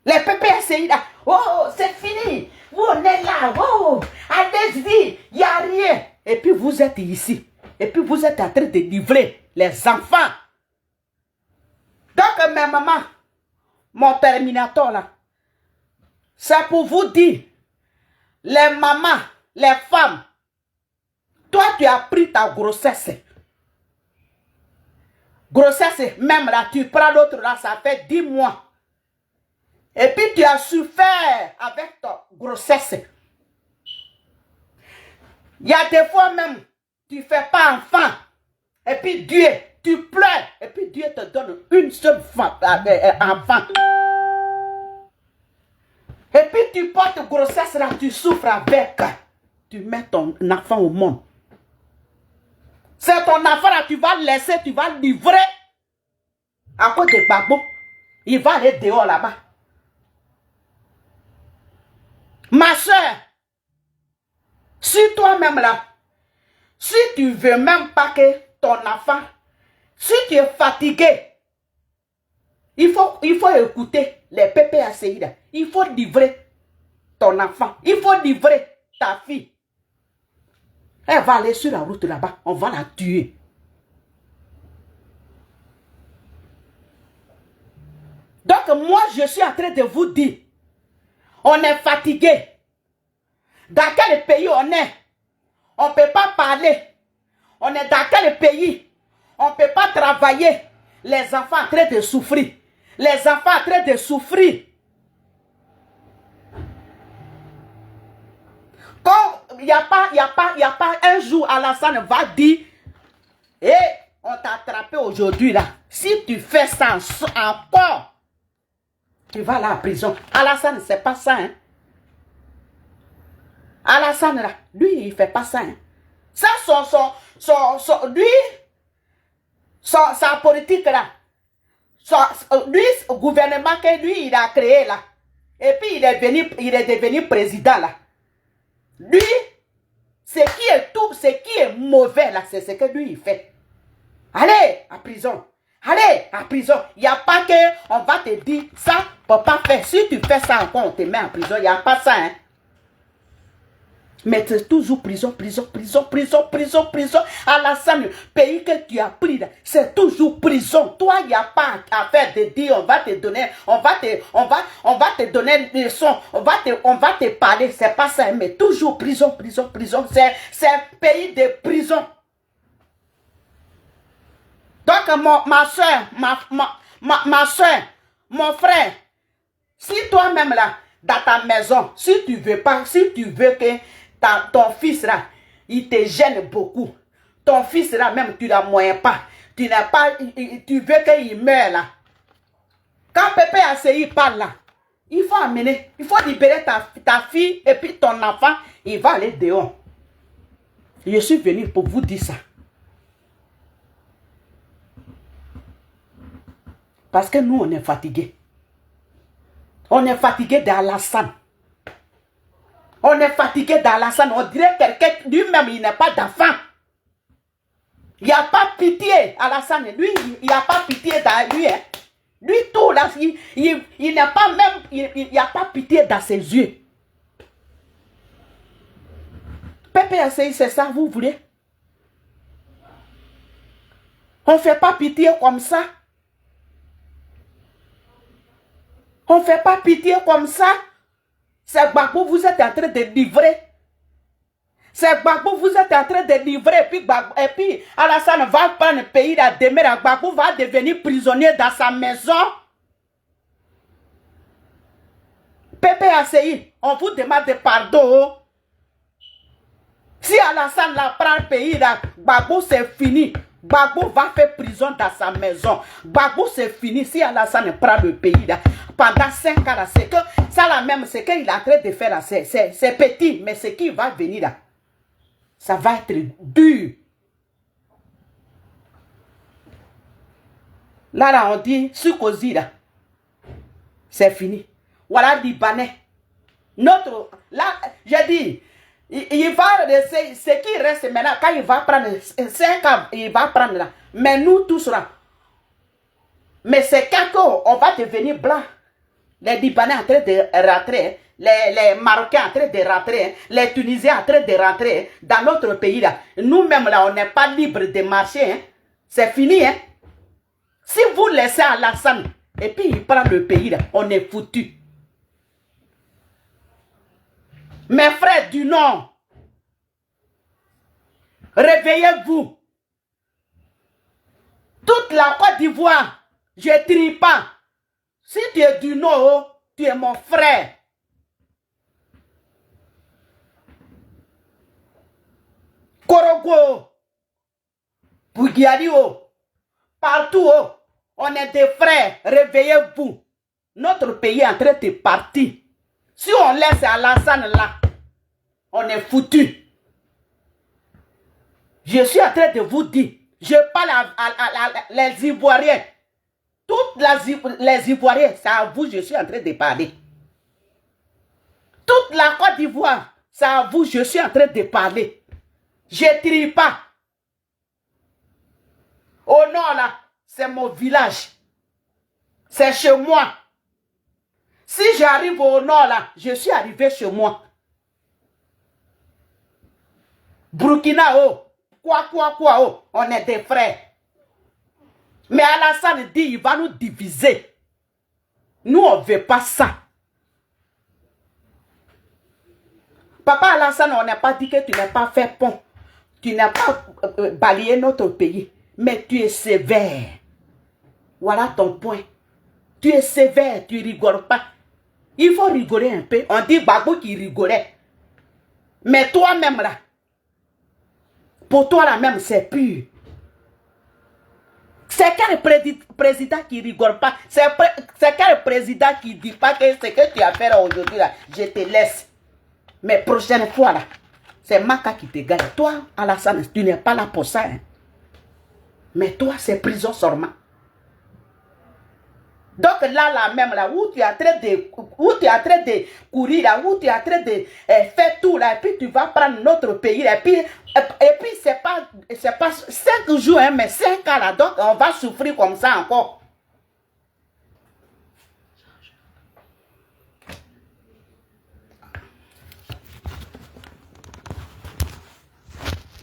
Les PPACI là, oh, c'est fini. Vous, on est là, oh, allez-y, il n'y a rien. Et puis vous êtes ici. Et puis vous êtes en train de livrer les enfants. Donc, ma maman, mon terminateur là, c'est pour vous dire, les mamans, les femmes, toi tu as pris ta grossesse. Grossesse, même là, tu prends l'autre là, ça fait 10 mois. Et puis tu as souffert avec ta grossesse. Il y a des fois même, tu ne fais pas enfant. Et puis Dieu, tu pleures. Et puis Dieu te donne une seule enfant. Et puis tu portes grossesse là, tu souffres avec. Tu mets ton enfant au monde. C'est ton enfant là, tu vas laisser, tu vas livrer. À cause de Gbagbo, il va aller dehors là-bas. Ma soeur, si toi-même là, si tu veux même pas que ton enfant, si tu es fatigué, il faut écouter les PPACI là. Il faut livrer ton enfant. Il faut livrer ta fille. Elle va aller sur la route là-bas. On va la tuer. Donc moi, je suis en train de vous dire, on est fatigué. Dans quel pays on est? On ne peut pas parler. On est dans quel pays? On ne peut pas travailler. Les enfants en train de souffrir. Les enfants en train de souffrir. Quand il n'y a pas un jour, Alassane va dire, hé, on t'a attrapé aujourd'hui là. Si tu fais ça encore, tu vas là en prison. Alassane, c'est pas ça, hein. Alassane là, lui, il ne fait pas ça, hein. Ça, sa politique là, lui, le gouvernement que lui, il a créé là, et puis il est devenu président là. Lui, ce qui est mauvais là, c'est ce que lui, il fait. Allez, à prison. Allez, à prison. Il n'y a pas que on va te dire ça, on peut pas faire. Si tu fais ça encore, on te met en prison. Il n'y a pas ça, hein. Mais c'est toujours prison. Alassane, le pays que tu as pris là, c'est toujours prison. Toi, il n'y a pas à faire de dire, on va te donner, on va te donner une leçon, on va te parler. C'est pas ça, mais toujours prison. C'est un pays de prison. Donc, ma soeur, ma soeur, mon frère, si toi-même là, dans ta maison, si tu veux que ton fils là, il te gêne beaucoup, ton fils là même, tu ne l'as moyen pas, tu veux qu'il meure là. Quand Pépé ACI parle là, il faut libérer ta fille et puis ton enfant, il va aller dehors. Je suis venu pour vous dire ça. Parce que nous, on est fatigués. On est fatigué d'Alassane. On est fatigué d'Alassane. On dirait quelqu'un, lui-même, il n'a pas d'enfant. Il n'y a pas pitié, Alassane. Lui, il n'y a pas pitié dans lui. Hein. Lui, tout là, il n'a pas même, il n'y a pas pitié dans ses yeux. PPACI, c'est ça, vous voulez? On ne fait pas pitié comme ça. On ne fait pas pitié comme ça. C'est Gbagbo, vous êtes en train de livrer. C'est Gbagbo, vous êtes en train de livrer. Et puis Alassane va prendre le pays là, demain, Gbagbo va devenir prisonnier dans sa maison. PPACI, on vous demande pardon. Si Alassane la prend le pays là, Gbagbo c'est fini. Gbagbo va faire prison dans sa maison. Gbagbo c'est fini. Si Alassane prend le pays là, pendant 5 ans là, c'est que ça là même, c'est qu'il est en train de faire là, c'est petit, mais ce qui va venir là, ça va être dur. Là, on dit, Sukosi là, c'est fini. Voilà Libanais. Notre, là, j'ai dit, il va, ce qui reste maintenant, quand il va prendre 5 ans, il va prendre là. Mais nous tous là, mais c'est quand on va devenir blanc. Les Libanais en train de rentrer, les Marocains en train de rentrer, les Tunisiens en train de rentrer dans notre pays là. Nous-mêmes là, on n'est pas libre de marcher. Hein. C'est fini. Hein. Si vous laissez Alassane et puis il prend le pays là, on est foutu. Mes frères du Nord, réveillez-vous. Toute la Côte d'Ivoire, je ne trie pas. Si tu es du Nord, Tu es mon frère. Korogo, Bougiario, partout, on est des frères. Réveillez-vous. Notre pays est en train de partir. Si on laisse Alassane là, on est foutu. Je suis en train de vous dire, je parle à les Ivoiriens. Toutes les Ivoiriens, c'est à vous, je suis en train de parler. Toute la Côte d'Ivoire, c'est à vous, je suis en train de parler. Je ne trie pas. Au nord, là, c'est mon village. C'est chez moi. Si j'arrive au nord, là, je suis arrivé chez moi. Burkina, quoi, on est des frères. Mais Alassane dit, il va nous diviser. Nous, on ne veut pas ça. Papa Alassane, on n'a pas dit que tu n'as pas fait pont. Tu n'as pas balayé notre pays. Mais tu es sévère. Voilà ton point. Tu es sévère, tu ne rigoles pas. Il faut rigoler un peu. On dit Babou qui rigolait. Mais toi-même là, pour toi là même, c'est pur. C'est quel président qui rigole pas? C'est quel président qui dit pas que ce que tu as fait aujourd'hui là, je te laisse. Mais prochaine fois là, c'est Maka qui te gagne. Toi, Alassane, tu n'es pas là pour ça. Hein. Mais toi, c'est prison seulement. Donc là même, là, où tu es en train de courir, là, où tu es en train de faire tout, là, et puis tu vas prendre notre pays, et puis c'est pas 5 jours, hein, mais 5 ans, là, donc on va souffrir comme ça encore.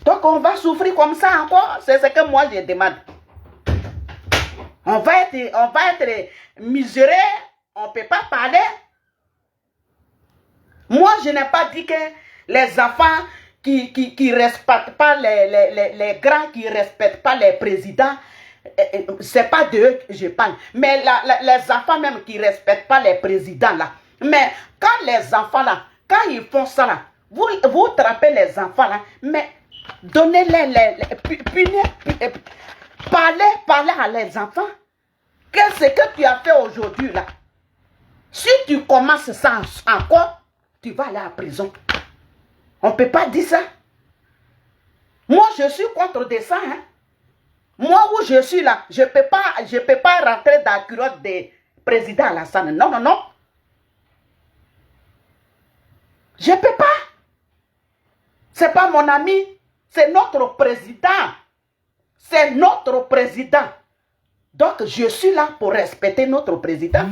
Donc on va souffrir comme ça encore, c'est ce que moi je demande. On va être misuré, on ne peut pas parler. Moi, je n'ai pas dit que les enfants qui ne respectent pas les grands, qui ne respectent pas les présidents, ce n'est pas d'eux que je parle. Mais les enfants même qui ne respectent pas les présidents, là. Mais quand les enfants, là, quand ils font ça, là, vous trappez les enfants, là, mais donnez-les, parlez à les enfants. Qu'est-ce que tu as fait aujourd'hui là? Si tu commences ça encore, tu vas aller à la prison. On ne peut pas dire ça. Moi, je suis contre de ça. Hein? Moi, où je suis là, je ne peux pas rentrer dans la culotte des présidents Alassane. Non, non, non. Je ne peux pas. Ce n'est pas mon ami. C'est notre président. C'est notre président. Donc, je suis là pour respecter notre président.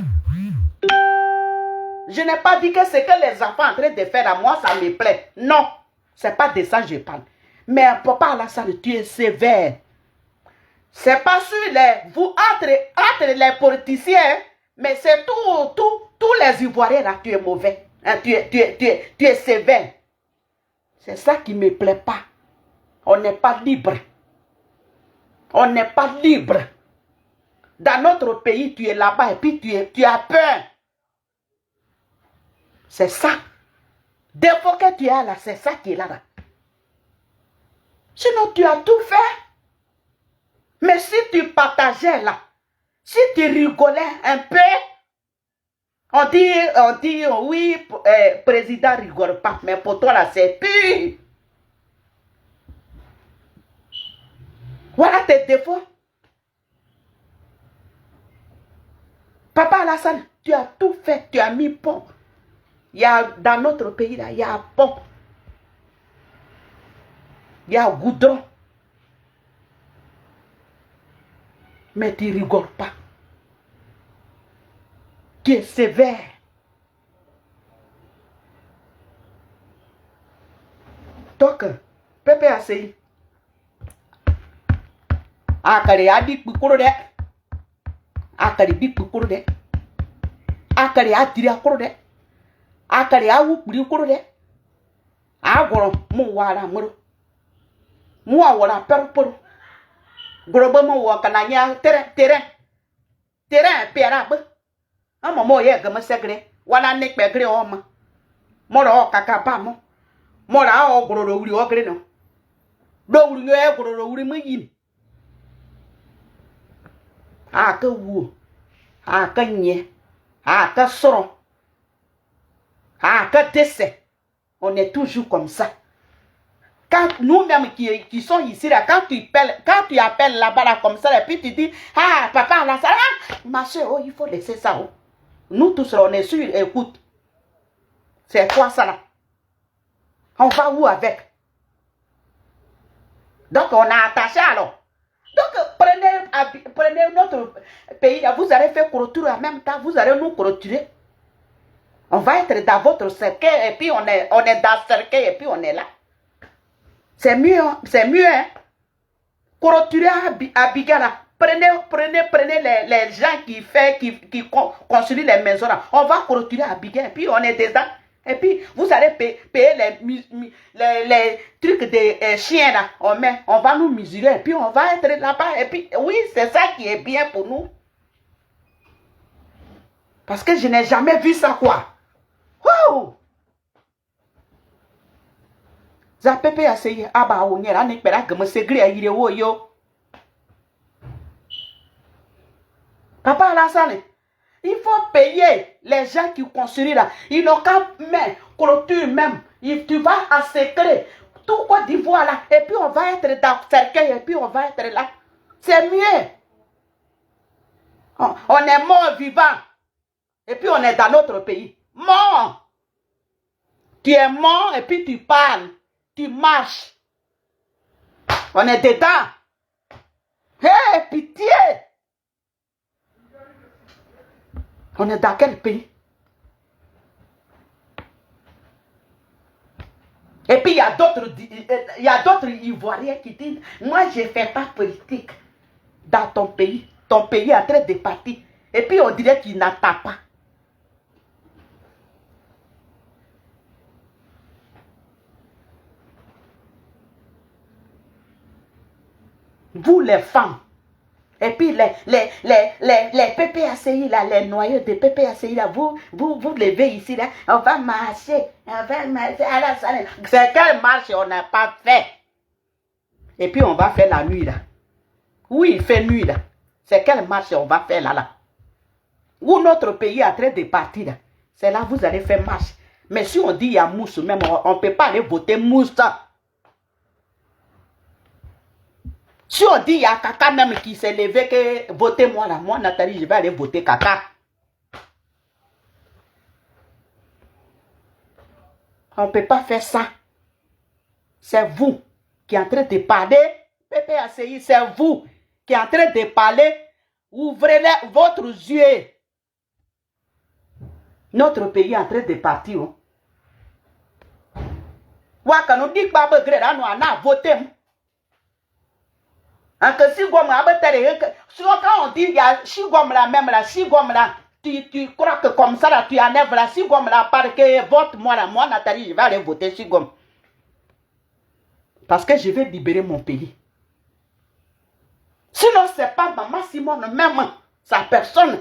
Je n'ai pas dit que ce que les enfants sont en train de faire à moi, ça me plaît. Non, ce n'est pas de ça que je parle. Mais papa Alassane, tu es sévère. C'est pas sur entre les politiciens, mais c'est tous les Ivoiriens là, tu es mauvais. Hein, tu es sévère. C'est ça qui ne me plaît pas. On n'est pas libre. On n'est pas libre. Dans notre pays, tu es là-bas et puis tu as peur. C'est ça. Des fois que tu es là, c'est ça qui est là. Sinon, tu as tout fait. Mais si tu partageais là, si tu rigolais un peu, on dit oui, président rigole pas. Mais pour toi là, c'est pur. Voilà tes défauts. Papa Alassane, tu as tout fait, tu as mis pont. Il y a dans notre pays là, il y a un pont. Il y a un goudron. Mais tu ne rigoles pas. Tu es sévère. Donc, Pepe a essayé. Akari a dit pour de. Akari dit pour de. Akari a tiré pour de. Akari a ouvert pour de. Agora mo wala muro. Mo wala perporo. Goroba mo wa kananya terrain pera ba. Maman, il y a comme ça, voilà, n'est pas gré, homme. Mora, caca, mo. Mora, oh, gros, ou gré, non. Do, you are gros, ou me. Ah, que vous. Ah, que n'y. Ah, que son. Ah, que décès. On est toujours comme ça. Quand nous-mêmes qui sont ici, là, quand tu appelles là-bas là, comme ça, et puis tu dis, ah, papa, là, ça, ah, ma soeur, oh, il faut laisser ça. Oh. Nous tous, là, on est sur écoute. C'est quoi ça là? On va où avec? Donc, on a attaché alors. Donc, prenez notre pays, là, vous allez faire clôture en même temps, vous allez nous clôturer. On va être dans votre cercueil, et puis on est dans le cercueil, et puis on est là. C'est mieux, hein. Clôturer à Bigala. Prenez les gens qui construisent les maisons là. On va clôturer à Bigala, et puis on est dedans. Et puis, vous allez payer les trucs des chiens là. On va nous mesurer, et puis on va être là-bas. Et puis, oui, c'est ça qui est bien pour nous. Parce que je n'ai jamais vu ça, quoi. Wow! Ça peut pas essayer. Ah bah, on est là, on est là, comme c'est gris à yo. Papa Alassane, il faut payer les gens qui construisent là. Ils n'ont qu'à mettre clôture même. Tu vas en secret. Tout Côte d'Ivoire là. Et puis on va être dans le cercueil. Et puis on va être là. C'est mieux. On est mort vivant. Et puis on est dans notre pays. Mort. Tu es mort et puis tu parles. Tu marches. On est dedans. Hé, pitié. On est dans quel pays? Et puis il y a d'autres Ivoiriens qui disent, moi je ne fais pas politique dans ton pays. Ton pays est en train de partir. Et puis on dirait qu'il n'attend pas. Vous les femmes. Et puis les PPACI là, les noyaux de PPACI là, vous levez ici là, on va marcher. C'est quelle marche on n'a pas fait? Et puis on va faire la nuit là. Oui, il fait nuit là. C'est quelle marche on va faire là? Où notre pays est en train de partir là. C'est là vous allez faire marche. Mais si on dit il y a mousse, même on ne peut pas aller voter mousse. Si on dit il y a Kaka même qui s'est levé que votez moi là, moi Nathalie, je vais aller voter Kaka. On ne peut pas faire ça. C'est vous qui êtes en train de parler. PPACI, c'est vous qui êtes en train de parler. Ouvrez votre yeux. Notre pays est en train de partir. Quand nous dit que nous avons voté. Que si quand on dit il y a si comme là même là, si comme là, tu crois que comme ça là, tu enlèves là, si comme là, parce que vote moi là, moi Nathalie, je vais aller voter si comme. Parce que je vais libérer mon pays. Sinon, c'est pas maman Simone, même sa personne.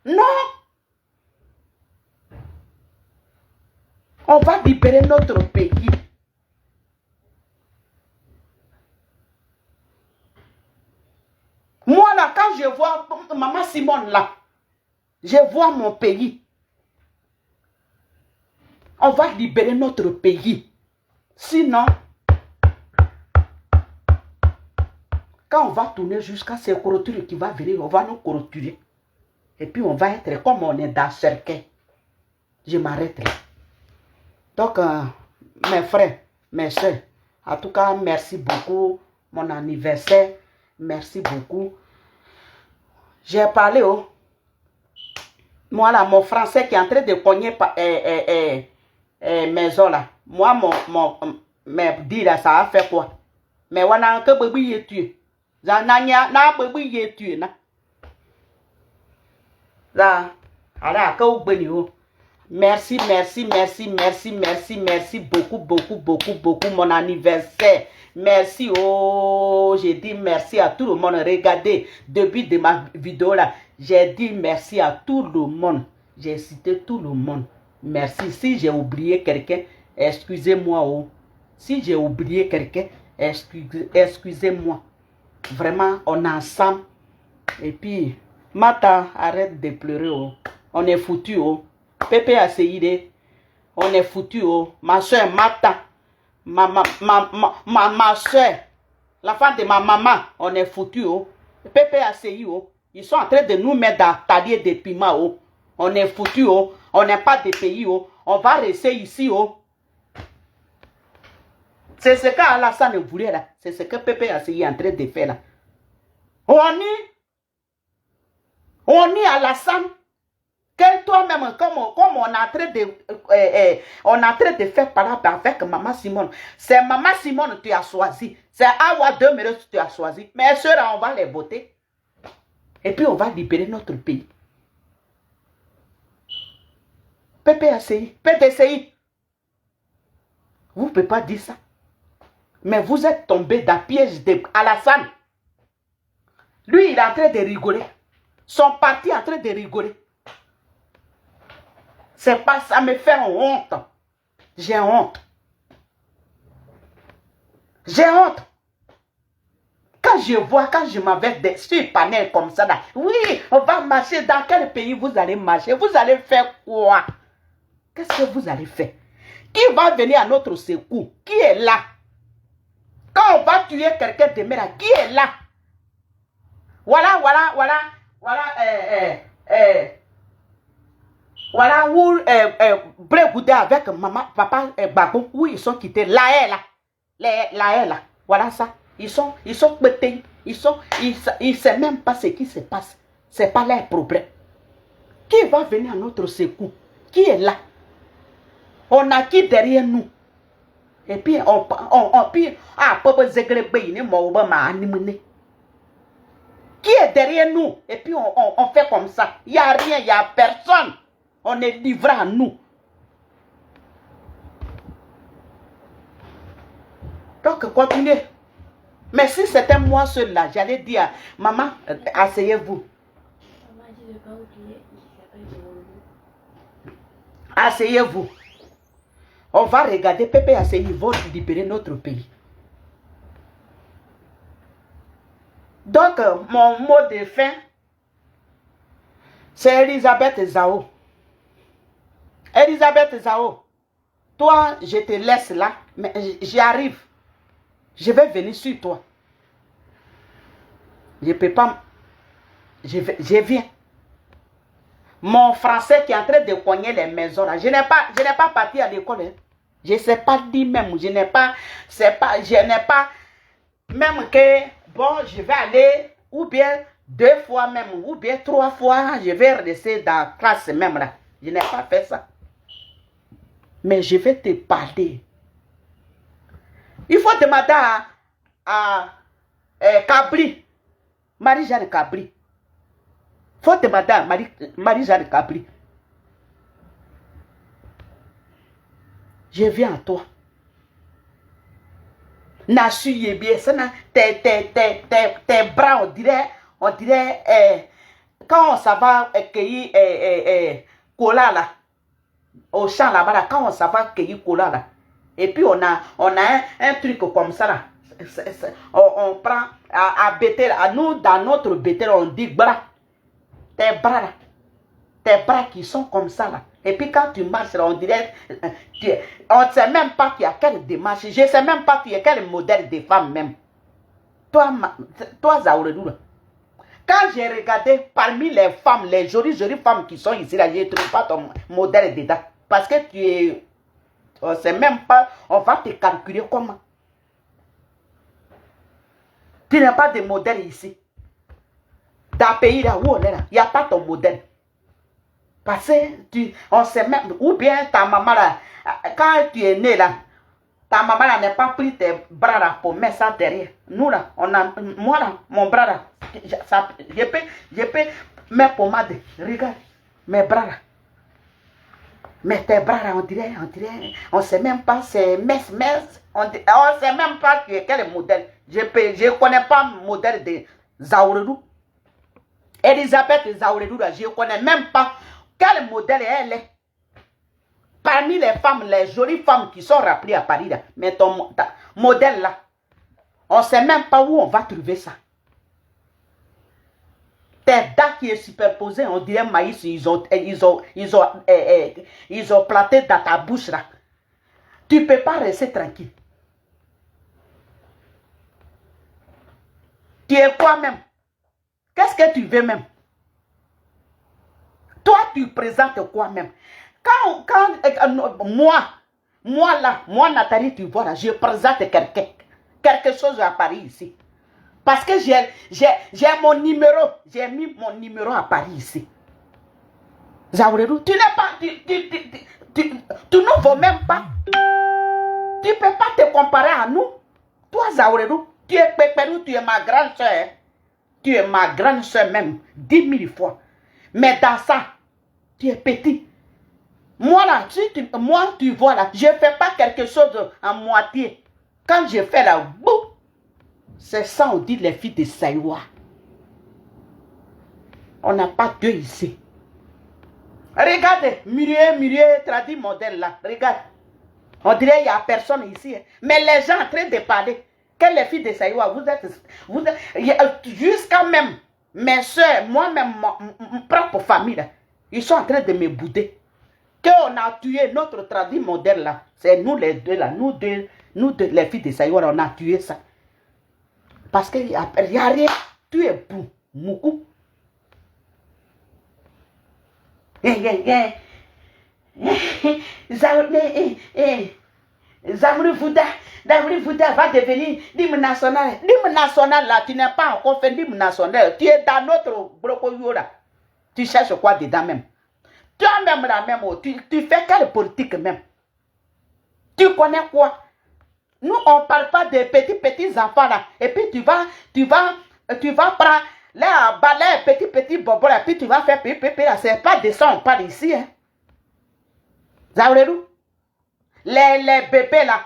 Non. On va libérer notre pays. Moi là, quand je vois maman Simone là, je vois mon pays. On va libérer notre pays. Sinon, quand on va tourner jusqu'à ces clôtures qui va venir, on va nous clôturer. Et puis on va être comme on est dans le cercueil. Je m'arrête là. Donc, mes frères, mes soeurs, en tout cas, merci beaucoup. Mon anniversaire, merci beaucoup. J'ai parlé, oh. Moi là, mon français qui est en train de cogner maison là. Moi, me dit là, ça a fait quoi? Mais on a un peu de tué. Là, merci, beaucoup, mon anniversaire. Merci, oh, j'ai dit merci à tout le monde. Regardez, depuis de ma vidéo là, j'ai dit merci à tout le monde. J'ai cité tout le monde. Merci. Si j'ai oublié quelqu'un, excusez-moi. Oh. Si j'ai oublié quelqu'un, excusez-moi. Vraiment, on est ensemble. Et puis, Mata, arrête de pleurer. Oh. On est foutu. Oh. Pépé a essayé. On est foutu. Oh. Ma soeur Mata. Ma soeur. La femme de ma maman. On est foutu. Oh. Pépé a essayé. Oh. Ils sont en train de nous mettre dans talier de piment. Oh. On est foutu. Oh. On n'est pas de pays. Oh. On va rester ici. Oh. C'est ce qu'Alassane voulait là. C'est ce que Pépé a essayé en train de faire là. On est Alassane. Que toi-même, comme on est en train de faire par là avec Maman Simone. C'est Maman Simone que tu as choisi. C'est Awa 2 minutes que tu as choisi. Mais ceux-là, on va les voter. Et puis on va libérer notre pays. PPACI, PDCI. Vous ne pouvez pas dire ça. Mais vous êtes tombé dans le piège d'Alassane. Lui, il est en train de rigoler. Son parti est en train de rigoler. C'est pas ça, me fait honte. J'ai honte. J'ai honte. Quand je m'avais sur panel comme ça, là, oui, on va marcher. Dans quel pays vous allez marcher? Vous allez faire quoi? Qu'est-ce que vous allez faire? Qui va venir à notre secours? Qui est là? Quand on va tuer quelqu'un de là, qui est là? Voilà où Brégoudé avec maman, papa Babou, où ils sont quittés. Là est là. Voilà ça. Ils sont pétés. Ils savent même pas ce qui se passe. C'est pas leur problème. Qui va venir à notre secours? Qui est là? On a qui derrière nous? Et puis qui est derrière nous? Et puis on fait comme ça. Il n'y a rien, il n'y a personne. On est livré à nous. Donc, continuez. Mais si c'était moi seul là, j'allais dire, maman, asseyez-vous. Asseyez-vous. On va regarder Pépé Asseyez, ils vont libérer notre pays. Donc, mon mot de fin, c'est Elisabeth Zao. Elisabeth Zao, toi, je te laisse là, mais j'y arrive. Je vais venir sur toi. Je ne peux pas. Je viens. Mon français qui est en train de cogner les maisons là. Je n'ai pas parti à l'école. Hein. Je ne sais pas dire même. Je n'ai pas. Même que bon, je vais aller ou bien 2 fois même, ou bien 3 fois, je vais rester dans la classe même là. Je n'ai pas fait ça. Mais je vais te parler. Il faut demander à Kabri, Marie-Jeanne Kabri. Il faut demander à Marie-Jeanne Kabri. Je viens à toi. Nasu Yébie, tes bras, on dirait, quand on s'en va cueillir cola là, au champ là-bas, là, quand on s'en va cueillir cola là, et puis on a un truc comme ça là, on prend à bétel, à nous, dans notre bétel, on dit bras, tes bras là, tes bras qui sont comme ça là. Et puis quand tu marches là, on dirait, on ne sait même pas qu'il y a quelle démarche. Je ne sais même pas qu'il y a quel modèle de femme même. Toi Zaouredou, quand j'ai regardé parmi les femmes, les jolies femmes qui sont ici là, je ne trouve pas ton modèle dedans. Parce que tu es, on ne sait même pas, on va te calculer comment. Tu n'as pas de modèle ici. Dans le pays là où on est là, il n'y a pas ton modèle. Parce que on sait même, ou bien ta maman là, quand tu es né là, ta maman là n'a pas pris tes bras là pour mettre ça derrière. Nous là, moi là, mon bras là, je peux mettre pommade. Regarde, mes bras là. Mais tes bras là, on dirait, on sait même pas, c'est on sait même pas quel modèle. Je ne connais pas le modèle de Zaouredou. Elisabeth Zaouredou là, je ne connais même pas Quel modèle elle est? Parmi les femmes, les jolies femmes qui sont rappelées à Paris, là, mais ton modèle là, on ne sait même pas où on va trouver ça. Tes dents qui est superposée, on dirait maïs, ils ont planté dans ta bouche là. Tu ne peux pas rester tranquille. Tu es quoi même? Qu'est-ce que tu veux même? Toi, tu présentes quoi même? Moi, Nathalie, tu vois là, je présente quelque chose à Paris ici. Parce que j'ai mon numéro, j'ai mis mon numéro à Paris ici. Zaouredou, tu n'es pas, tu ne vaux même pas. Tu ne peux pas te comparer à nous. Toi, Zaouredou, tu es Pépérou, tu es ma grande soeur. Tu es ma grande soeur même, 10 000 fois. Mais dans ça, tu es petit. Moi là, tu vois là, je ne fais pas quelque chose en moitié. Quand je fais là, boum, c'est ça on dit les filles de Saïwa. On n'a pas deux ici. Regardez, milieu, traduit modèle là, regarde. On dirait qu'il n'y a personne ici. Mais les gens en train de parler, que les filles de Saïwa, vous êtes jusqu'à même mes soeurs, moi-même, mon propre famille là, ils sont en train de me bouder. Qu'on a tué notre traduit modèle là, c'est nous les deux là, nous deux, les filles de Saïwa, on a tué ça. Parce qu'il n'y a rien, tu es pour Moukou. Zamri Fouda va devenir l'hymne national. L'hymne national là, tu n'es pas encore fait l'hymne national. Tu es dans notre brocoyo là. Tu cherches quoi dedans même? Toi-même là même, tu fais quelle politique même? Tu connais quoi? Nous, on ne parle pas de petits enfants là. Et puis tu vas prendre là, balai, petit bobo là. Puis tu vas faire pipi là. C'est pas de ça, on parle ici. Hein. Zaouredou? Les bébés là.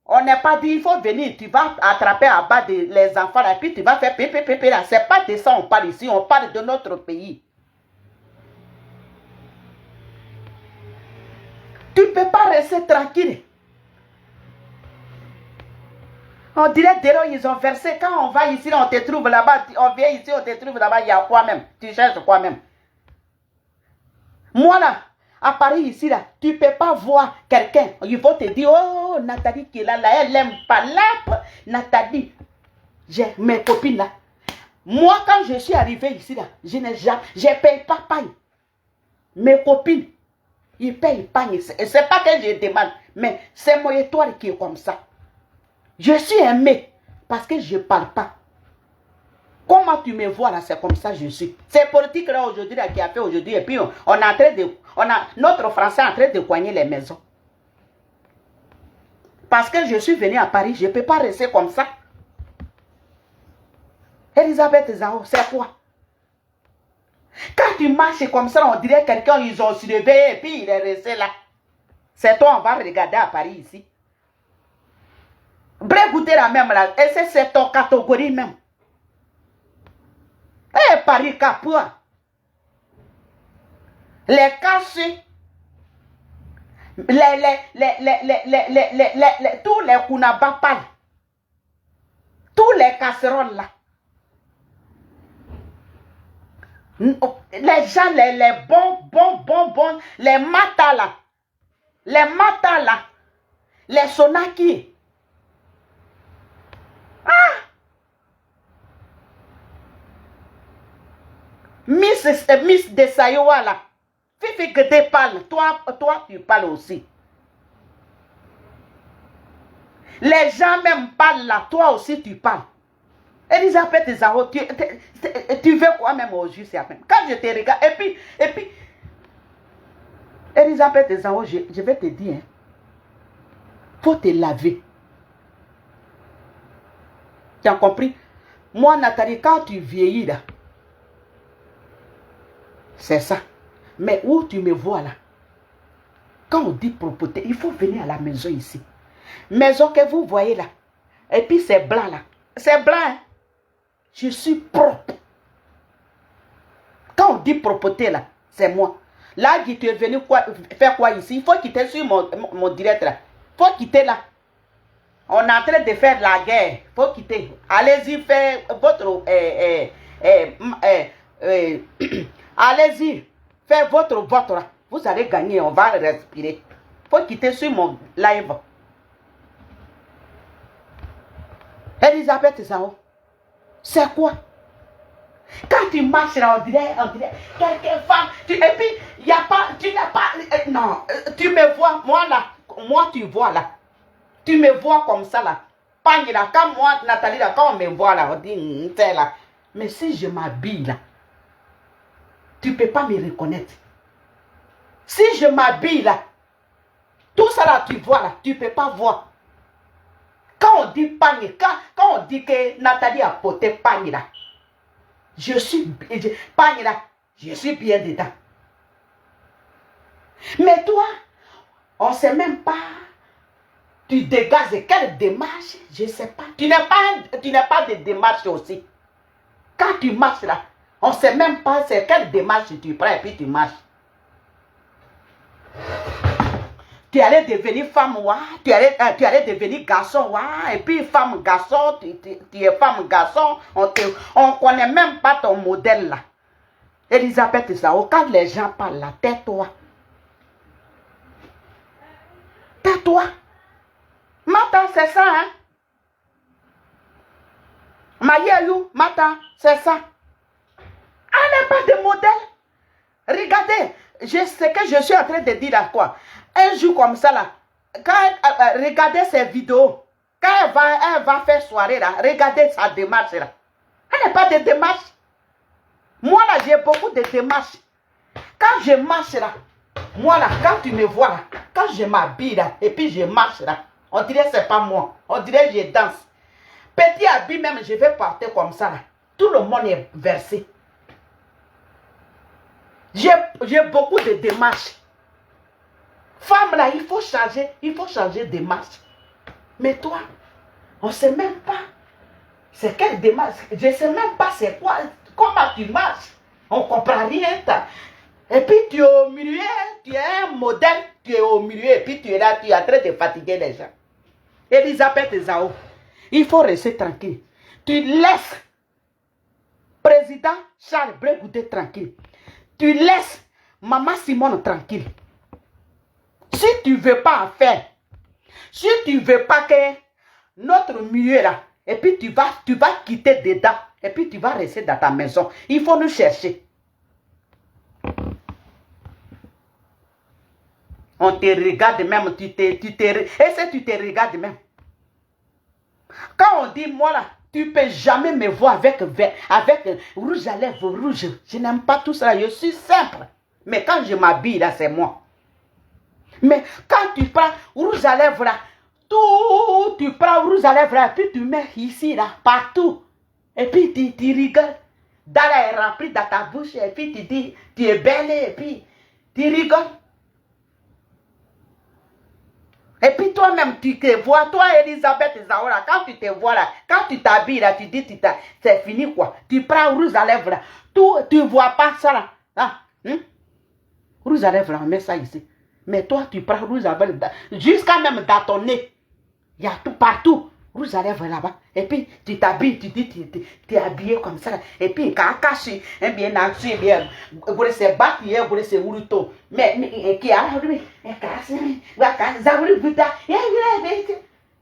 On n'est pas dit, il faut venir. Tu vas attraper à bas les enfants là. Puis tu vas faire pipi là. C'est pas de ça, on parle ici. On parle de notre pays. Tu ne peux pas rester tranquille. On dirait derrière ils ont versé. Quand on va ici, on te trouve là-bas. On vient ici, on te trouve là-bas. Il y a quoi même? Tu cherches quoi même? Moi là, à Paris ici là, tu ne peux pas voir quelqu'un. Il faut te dire, oh, Nathalie qui est là, elle n'aime pas là. Nathalie, j'ai mes copines là. Moi quand je suis arrivée ici là, je ne paye pas paille. Mes copines, ils payent paille. C'est pas que je demande, mais c'est mon étoile qui est comme ça. Je suis aimé parce que je ne parle pas. Comment tu me vois là, c'est comme ça je suis. C'est politique là aujourd'hui qui a fait aujourd'hui. Et puis notre français est en train de coigner les maisons. Parce que je suis venu à Paris, je ne peux pas rester comme ça. Elisabeth Zao, c'est quoi? Quand tu marches comme ça, on dirait quelqu'un, ils ont soulevé et puis il est resté là. C'est toi, on va regarder à Paris ici. Brégoûter la même là. Et c'est ton catégorie même. Eh, Paris Capua. Les cachets. Tous les kunabapal. Tous les casseroles là. Les gens, les bons. Les matas là. Les sonaki. Ah! Miss de Sayowa là. Fifi que tu parles. Toi, tu parles aussi. Les gens même parlent là. Toi aussi, tu parles. Elisabeth Zao, tu veux quoi même au juste après? Quand je te regarde, et puis, Elisabeth Zao, je vais te dire, faut te laver. Tu as compris? Moi, Nathalie, quand tu vieillis là, c'est ça. Mais où tu me vois là, quand on dit propreté, il faut venir à la maison ici. Maison que vous voyez là. Et puis c'est blanc là. C'est blanc. Hein? Je suis propre. Quand on dit propreté là, c'est moi. Là, tu es venu faire quoi ici? Il faut quitter sur mon direct là. Il faut quitter là. On est en train de faire la guerre. Il faut quitter. Allez-y, faire votre... allez-y, faites votre vote là. Vous allez gagner, on va respirer. Il faut quitter sur mon live. Elisabeth Zao, c'est quoi? Quand tu marches là, on dirait quelques femmes, et puis il n'y a pas, tu n'as pas, non, tu me vois, moi là, moi tu vois là, tu me vois comme ça là, Pagne là, quand moi, Nathalie là, quand on me voit là, on dit, t'es là, mais si je m'habille là, tu ne peux pas me reconnaître. Si je m'habille là, tout ça là, tu vois là, tu ne peux pas voir. Quand on dit pagne, quand on dit que Nathalie a porté pagne là, je suis bien dedans. Mais toi, on ne sait même pas, tu dégages quelle démarche, je ne sais pas. Tu n'as pas de démarche aussi. Quand tu marches là, on ne sait même pas c'est quelle démarche tu prends et puis tu marches. Tu allais devenir femme, ouais. Tu allais devenir garçon, ouais. Et puis femme, garçon, tu es femme, garçon. On ne connaît même pas ton modèle là. Elisabeth Zao, quand les gens parlent là, tais-toi. Tais-toi. Mata, c'est ça, hein. Mayayou, Mata, c'est ça. Elle n'a pas de modèle. Regardez, ce que je suis en train de dire là, quoi. Un jour comme ça là, quand regardez ses vidéos, quand elle va faire soirée là, regardez sa démarche là. Elle n'a pas de démarche. Moi là, j'ai beaucoup de démarches. Quand je marche là, moi là, quand tu me vois là, quand je m'habille là, et puis je marche là, on dirait que c'est pas moi. On dirait que je danse. Petit habit même, je vais partir comme ça là. Tout le monde est versé. J'ai beaucoup de démarches. Femme là, il faut changer de marche. Mais toi, on ne sait même pas c'est quelle démarche. Je ne sais même pas c'est quoi, comment tu marches. On ne comprend rien. Et puis tu es au milieu, tu es un modèle, tu es au milieu et puis tu es là, tu es en train de fatiguer les gens. Elisabeth Zao, il faut rester tranquille. Tu laisses président Charles Blé Goudé tranquille. Tu laisses maman Simone tranquille. Si tu ne veux pas en faire, si tu ne veux pas que notre milieu là, et puis tu vas quitter dedans, et puis tu vas rester dans ta maison, il faut nous chercher. On te regarde même, et si tu te regardes même. Quand on dit moi là, tu ne peux jamais me voir avec rouge à lèvres rouge. Je n'aime pas tout ça, je suis simple. Mais quand je m'habille là, c'est moi. Mais quand tu prends rouge à lèvres là, tu prends rouge à lèvres là, puis tu mets ici là, partout. Et puis tu rigoles. Dala est rempli dans ta bouche, et puis tu dis, tu es belle, et puis tu rigoles. Et puis toi-même, tu te vois, toi Elisabeth Zaora, quand tu te vois là, quand tu t'habilles là, tu dis, c'est fini quoi. Tu prends rouge à lèvres là, tu ne vois pas ça là. Ah, rouge à lèvres là, on met ça ici. Mais toi, tu prends rouge à lèvres, jusqu'à même dans ton nez. Il y a tout partout, rouge à lèvres là-bas. Et puis, tu t'habilles, tu dis, tu es habillé comme ça. Et puis, quand tu es bien, vous êtes battu, vous êtes ouruto. Mais, qui a lui,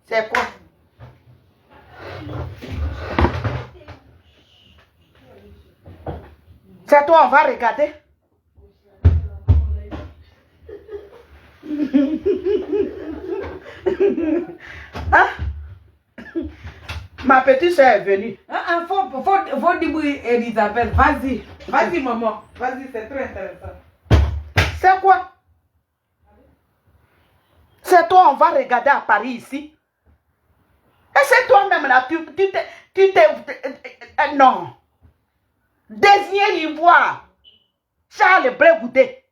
c'est quoi? C'est toi, on va regarder. Hein? Ma petite soeur est venue. Faut dire Elisabeth, vas-y. Vas-y, maman. Vas-y, c'est très intéressant. C'est quoi? C'est toi, on va regarder à Paris ici. Et c'est toi-même là, non. Désigné l'ivoire. Charles Blé Goudé.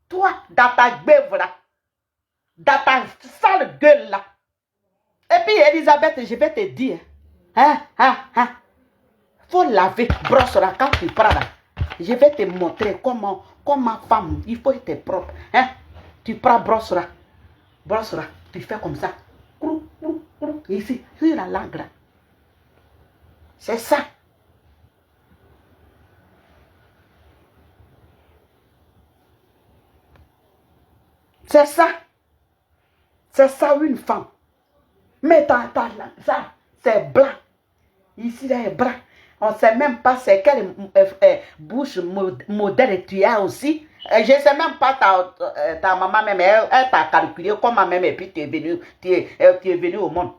Toi, dans ta gueule là. Dans ta sale gueule là. Et puis Elisabeth, je vais te dire. Faut laver, brosse là, quand tu prends là. Je vais te montrer comment Comme ma femme, il faut être propre. Hein? Tu prends brosse-là. Brosse-là. Tu fais comme ça. Ici, sur la langue là. C'est ça. C'est ça. C'est ça une femme. Mais ça, c'est blanc. Ici, là, est blanc. On ne sait même pas c'est quelle bouche modèle tu as aussi. Je ne sais même pas ta maman même, elle t'a calculé comment même et puis tu es venu au monde.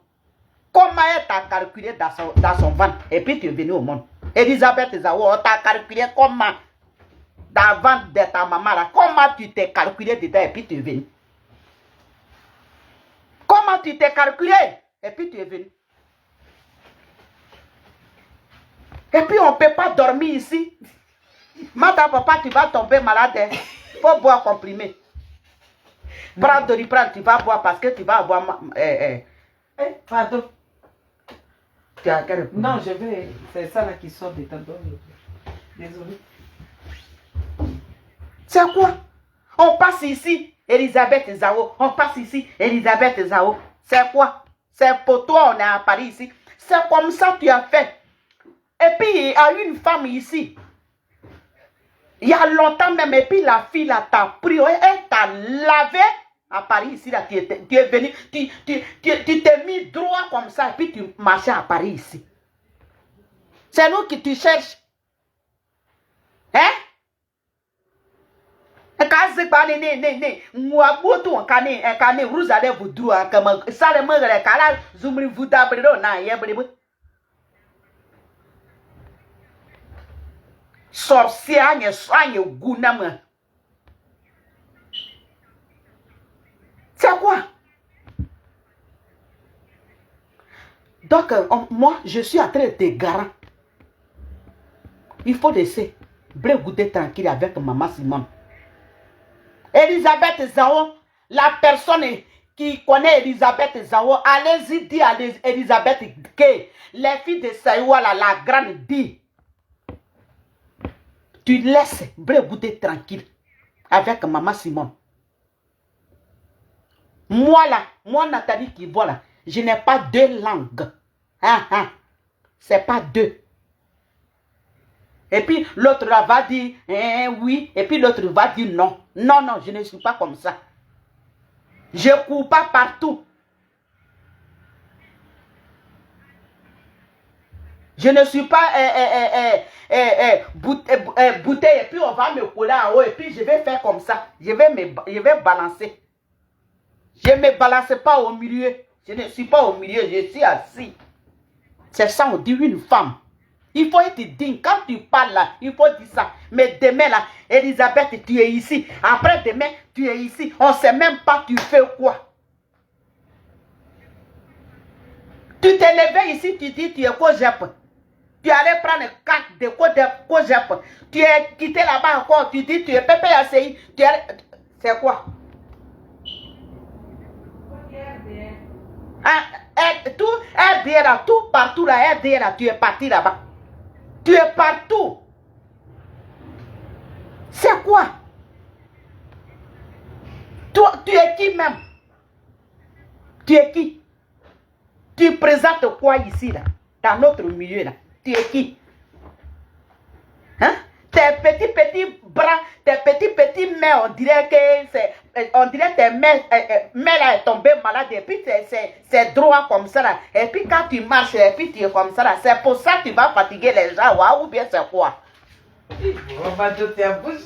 Comment elle t'a calculé dans son ventre et puis tu es venu au monde. Elisabeth Zawo, on t'a calculé comment dans le ventre de ta maman là. Comment tu t'es calculé dedans et puis tu es venu. Comment tu t'es calculé et puis tu es venu. Et puis on ne peut pas dormir ici. Maintenant, papa, tu vas tomber malade. Il faut boire comprimé. Prends Doliprane, tu vas boire parce que tu vas avoir... Pardon. Tu as quel problème? Non, je vais... C'est ça là qui sort de ta dent. Désolé. C'est quoi? On passe ici, Elisabeth Zao. On passe ici, Elisabeth Zao. C'est quoi? C'est pour toi, on est à Paris ici. C'est comme ça que tu as fait. Et puis, il y a une femme ici. Il y a longtemps même, et puis la fille là t'a pris, elle t'a lavé à Paris ici, là, tu es venu, tu t'es mis droit comme ça, et puis tu marchais à Paris ici. C'est nous qui tu cherches. Hein? Sorcière, c'est quoi? Donc, moi, je suis en train de te garantir. Il faut laisser goûter tranquille avec maman Simone. Elisabeth Zao, la personne qui connaît Elisabeth Zao, allez-y dire à Elisabeth que les filles de Saïwa, la grande dit. Tu laisses goûter tranquille avec maman Simone. Moi là, moi Nathalie qui voit là, je n'ai pas deux langues. C'est pas deux. Et puis l'autre là va dire oui, et puis l'autre va dire non. Non, non, je ne suis pas comme ça. Je ne cours pas partout. Je ne suis pas bouteille et puis on va me coller en haut et puis je vais faire comme ça. Je vais balancer. Je ne me balance pas au milieu. Je ne suis pas au milieu, je suis assis. C'est ça, on dit une femme. Il faut être digne. Quand tu parles là, il faut dire ça. Mais demain là, Elisabeth, tu es ici. Après demain, tu es ici. On ne sait même pas tu fais quoi. Tu t'es levé ici, tu dis tu es Kojep. Tu allais prendre 4 de Kojep. Tu es quitté là-bas encore, tu dis tu es Pépé ACI. C'est quoi? Tout RDR là, tout partout là, RDR là, tu es parti là-bas. Tu es partout. C'est quoi? Toi, tu es qui même? Tu es qui? Tu présentes quoi ici là? Dans notre milieu là? Tu es qui? Hein? Tes petits bras, tes petits mains, on dirait que tes mains là est tombée malade et puis c'est droit comme ça là. Et puis quand tu marches et puis tu es comme ça là, c'est pour ça que tu vas fatiguer les gens, ou bien c'est quoi? On va jeter la bouche.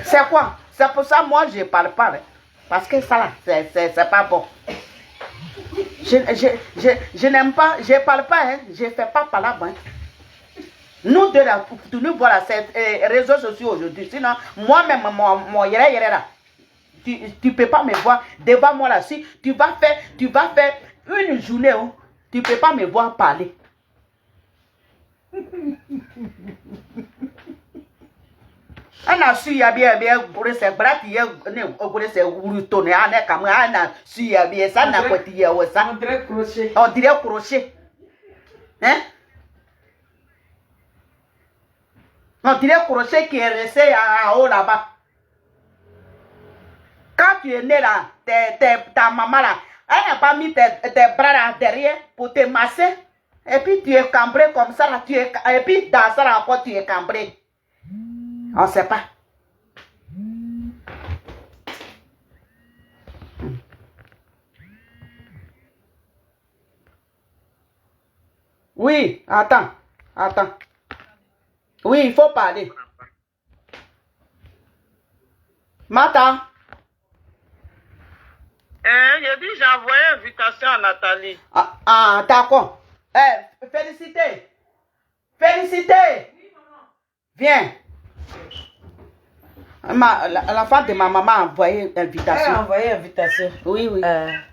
C'est quoi? C'est pour ça moi je parle pas. Hein? Parce que ça là, c'est pas bon. Je n'aime pas, je parle pas, hein? Je fais pas palabre. Hein? Nous deux là, tu nous vois là, c'est réseaux sociaux aujourd'hui. Sinon, moi-même, mon yéré là, tu peux pas me voir devant moi là. Si tu vas faire une journée où tu peux pas me voir parler. Ana suya bien pour se brati ne pour se urutone ana kama ana suya bien ça na kwati ya wasa. On dirait crochet. On dirait crochet. Hein? On dirait crochet qui est resté en haut là-bas. Quand tu es né là, ta maman là, elle n'a pas mis tes bras là derrière pour te masser. Et puis tu es cambré comme ça là, et puis dans ça là encore tu es cambré. On ne sait pas. Oui, attends. Oui, il faut parler. Mata. J'ai dit, j'ai envoyé une invitation à Nathalie. D'accord. Félicité. Viens. La femme de ma maman a envoyé Elle invitation. a envoyé invitation. Oui.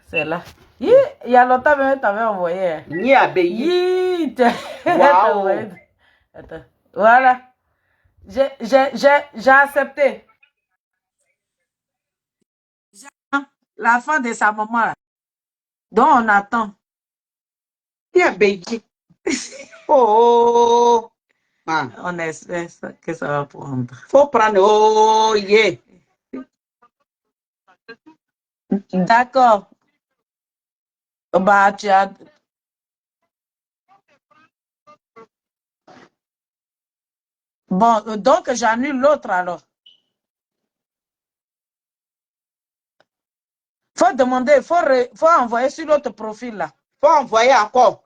C'est là. Il y a longtemps même, t'avais envoyé. Ni abéi. Wow. Attends. Voilà. J'ai accepté. La fin de sa maman. Donc on attend. Ni abéi. Oh. On espère que ça va prendre. Faut prendre. Oh, yeah. D'accord. Bah, tu as... Bon, donc j'annule l'autre alors. Faut demander, faut envoyer sur l'autre profil là. Faut envoyer encore.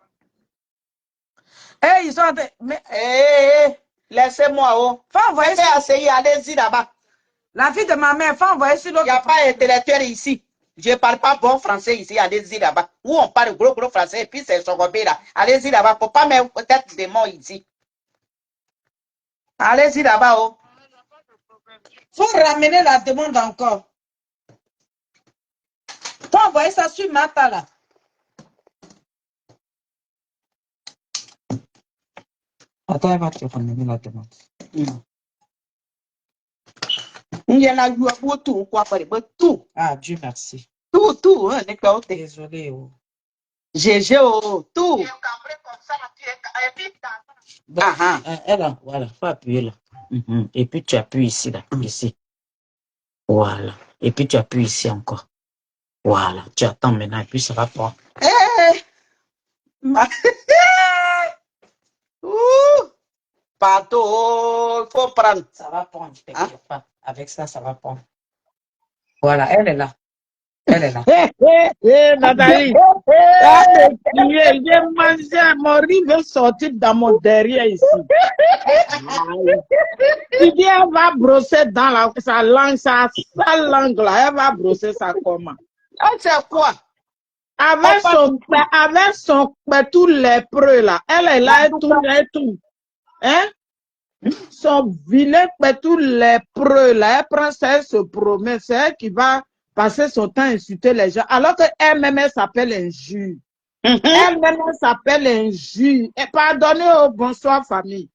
Ils sont en train... Mais... Laissez-moi. Oh. Faut envoyer sur... Allez-y là-bas. La fille de ma mère, faut envoyer sur l'autre. Il n'y a pas d'intellectuel ici. Je ne parle pas bon français ici. Allez-y là-bas. Où on parle gros français et puis c'est son robé là. Allez-y là-bas. Faut pas mettre peut-être des mots ici. Allez-y là-bas. Oh. Faut ramener la demande encore. Faut envoyer ça sur Mata là. Attends, elle va te ramener la demande. Il y en a eu tout, quoi, tout. Ah, Dieu merci. Tout, hein, désolé. Oh. GG, tout. Elle, voilà, faut appuyer là. Et puis tu appuies ici, là, ici. Voilà. Et puis tu appuies ici encore. Voilà. Tu attends maintenant et puis ça va prendre. Pardon, il faut prendre. Ça va prendre, je t'inquiète pas. Avec ça, ça va prendre. Voilà, elle est là. Nathalie, j'ai mangé, mon riz veut sortir dans mon derrière ici. Tu dis, elle va brosser dans sa langue, sa langue là, elle va brosser ça comment? C'est quoi? Avec son tout lépreux là, elle est là et tout. Hein? Son vilain tout lépreux là, elle prend ça, elle se promet, c'est elle qui va passer son temps à insulter les gens, alors qu'elle-même, elle s'appelle injure. Elle-même, elle s'appelle injure. Et pardonnez au bonsoir, famille.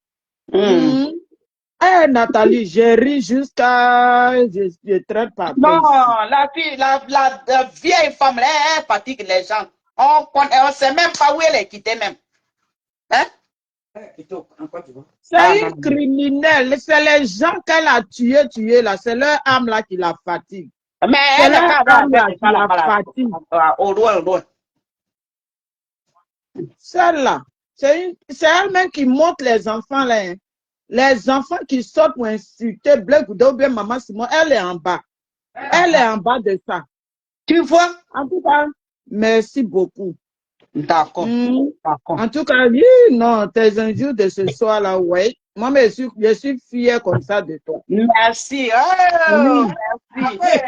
Nathalie, j'ai ri jusqu'à... Je traite pas. Non, la vieille femme, là, elle fatigue les gens. On ne sait même pas où elle est quittée même. Hein? C'est une criminelle. C'est les gens qu'elle a tués là. C'est leur âme là qui la fatigue. Mais elle n'a qu'à avoir la fatigue. Au loin. Celle-là, c'est elle-même qui montre les enfants là. Hein. Les enfants qui sortent pour insulter Black ou bien Maman Simon, elle est en bas. Elle est en bas de ça. Tu vois? En tout cas, merci beaucoup. D'accord. En tout cas, oui, non, tes injures de ce soir-là, ouais. Moi, je suis fière comme ça de toi. Merci. Merci.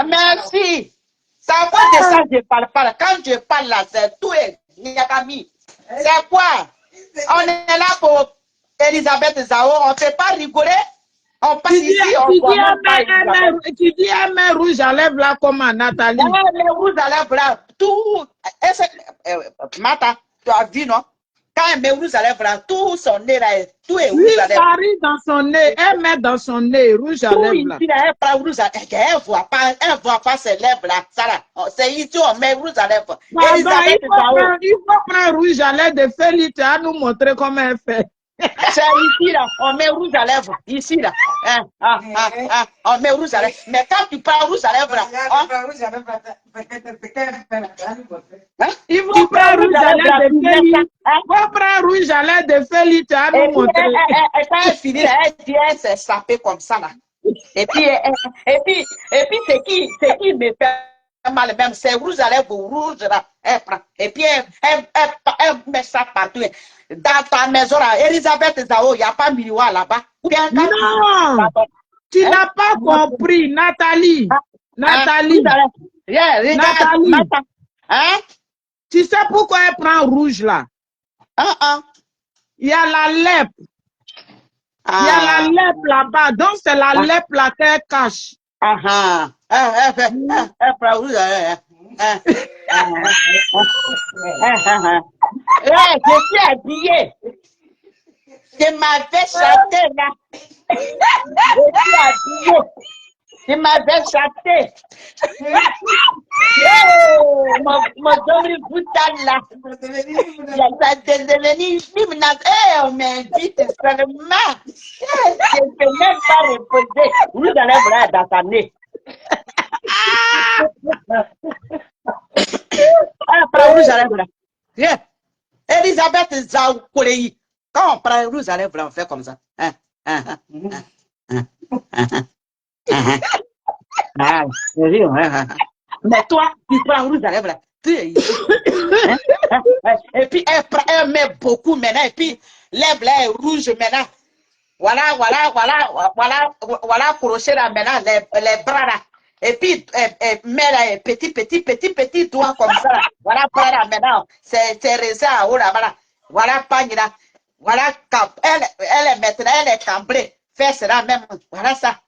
Merci. Ça va de ça, je parle pas. Quand je parle là, c'est tout est Niagami. C'est quoi? On est là pour Elisabeth Zao. On ne peut pas rigoler. On passe ici, tu dis un main rouge à lèvres là comme à Nathalie. Les rouges à lèvres là, tout. Mata, tu as vu, non? Quand elle met rouge à lèvres, là, tout son nez, là, tout est Oui, rouge à lèvres. ça arrive dans son nez. Elle met dans son nez rouge à Tout lèvres là. ici, là, elle prend rouge à lèvres. Elle voit pas ses lèvres, là. Ça, là. C'est ici, on met rouge à lèvres. Pardon, Elisabeth Zao. il faut prendre rouge à lèvres de Félix à nous montrer comment elle fait. C'est ici, là. On met rouge à lèvres. Ici, là. On met rouge à lèvres. Mais quand tu prends rouge à lèvres, là. Il faut prendre rouge à lèvres de Félix. Il faut prendre rouge à lèvres de Félix à nous montrer. Et quand elle finit, là, elle dit, elle s'est sapée comme ça, là. Et puis, c'est qui me fait mal même, c'est rouge à lèvres, rouge là, elle prend. Et puis, elle met ça partout. Dans ta maison là, Elisabeth Zao, il n'y a pas miroir là-bas. Non, tu n'as pas compris, Nathalie. Nathalie. Nathalie. Hein? Tu sais pourquoi elle prend rouge là? Il y a la lèpre. Il y a la lèpre là-bas. Donc, c'est la lèpre là qu'elle cache. Elle prend rouge à lèvres. Je suis habillée. Je m'avais chanté là. Je suis habillée. Je m'avais chanté. Mon domri boutal là. Ça est devenu l'hymne. On m'invite seulement. Je ne peux même pas reposer. Vous allez voir dans ta nez. Prends rouge à lèvres. Elisabeth Zao Koreyi. Quand on prend rouge à lèvres, on fait comme ça. Mais toi, tu prends rouge à lèvres. Et puis, elle met beaucoup maintenant. Et puis, lèvres là est rouge maintenant. Voilà, crochet là maintenant, les bras là. Et puis, met là, petit doigt comme ça là. Voilà, bras là maintenant. C'est resté à haut là-bas. Voilà, pagne là. Voilà, elle est maintenant, elle est cambrée. Fais cela même. Voilà ça.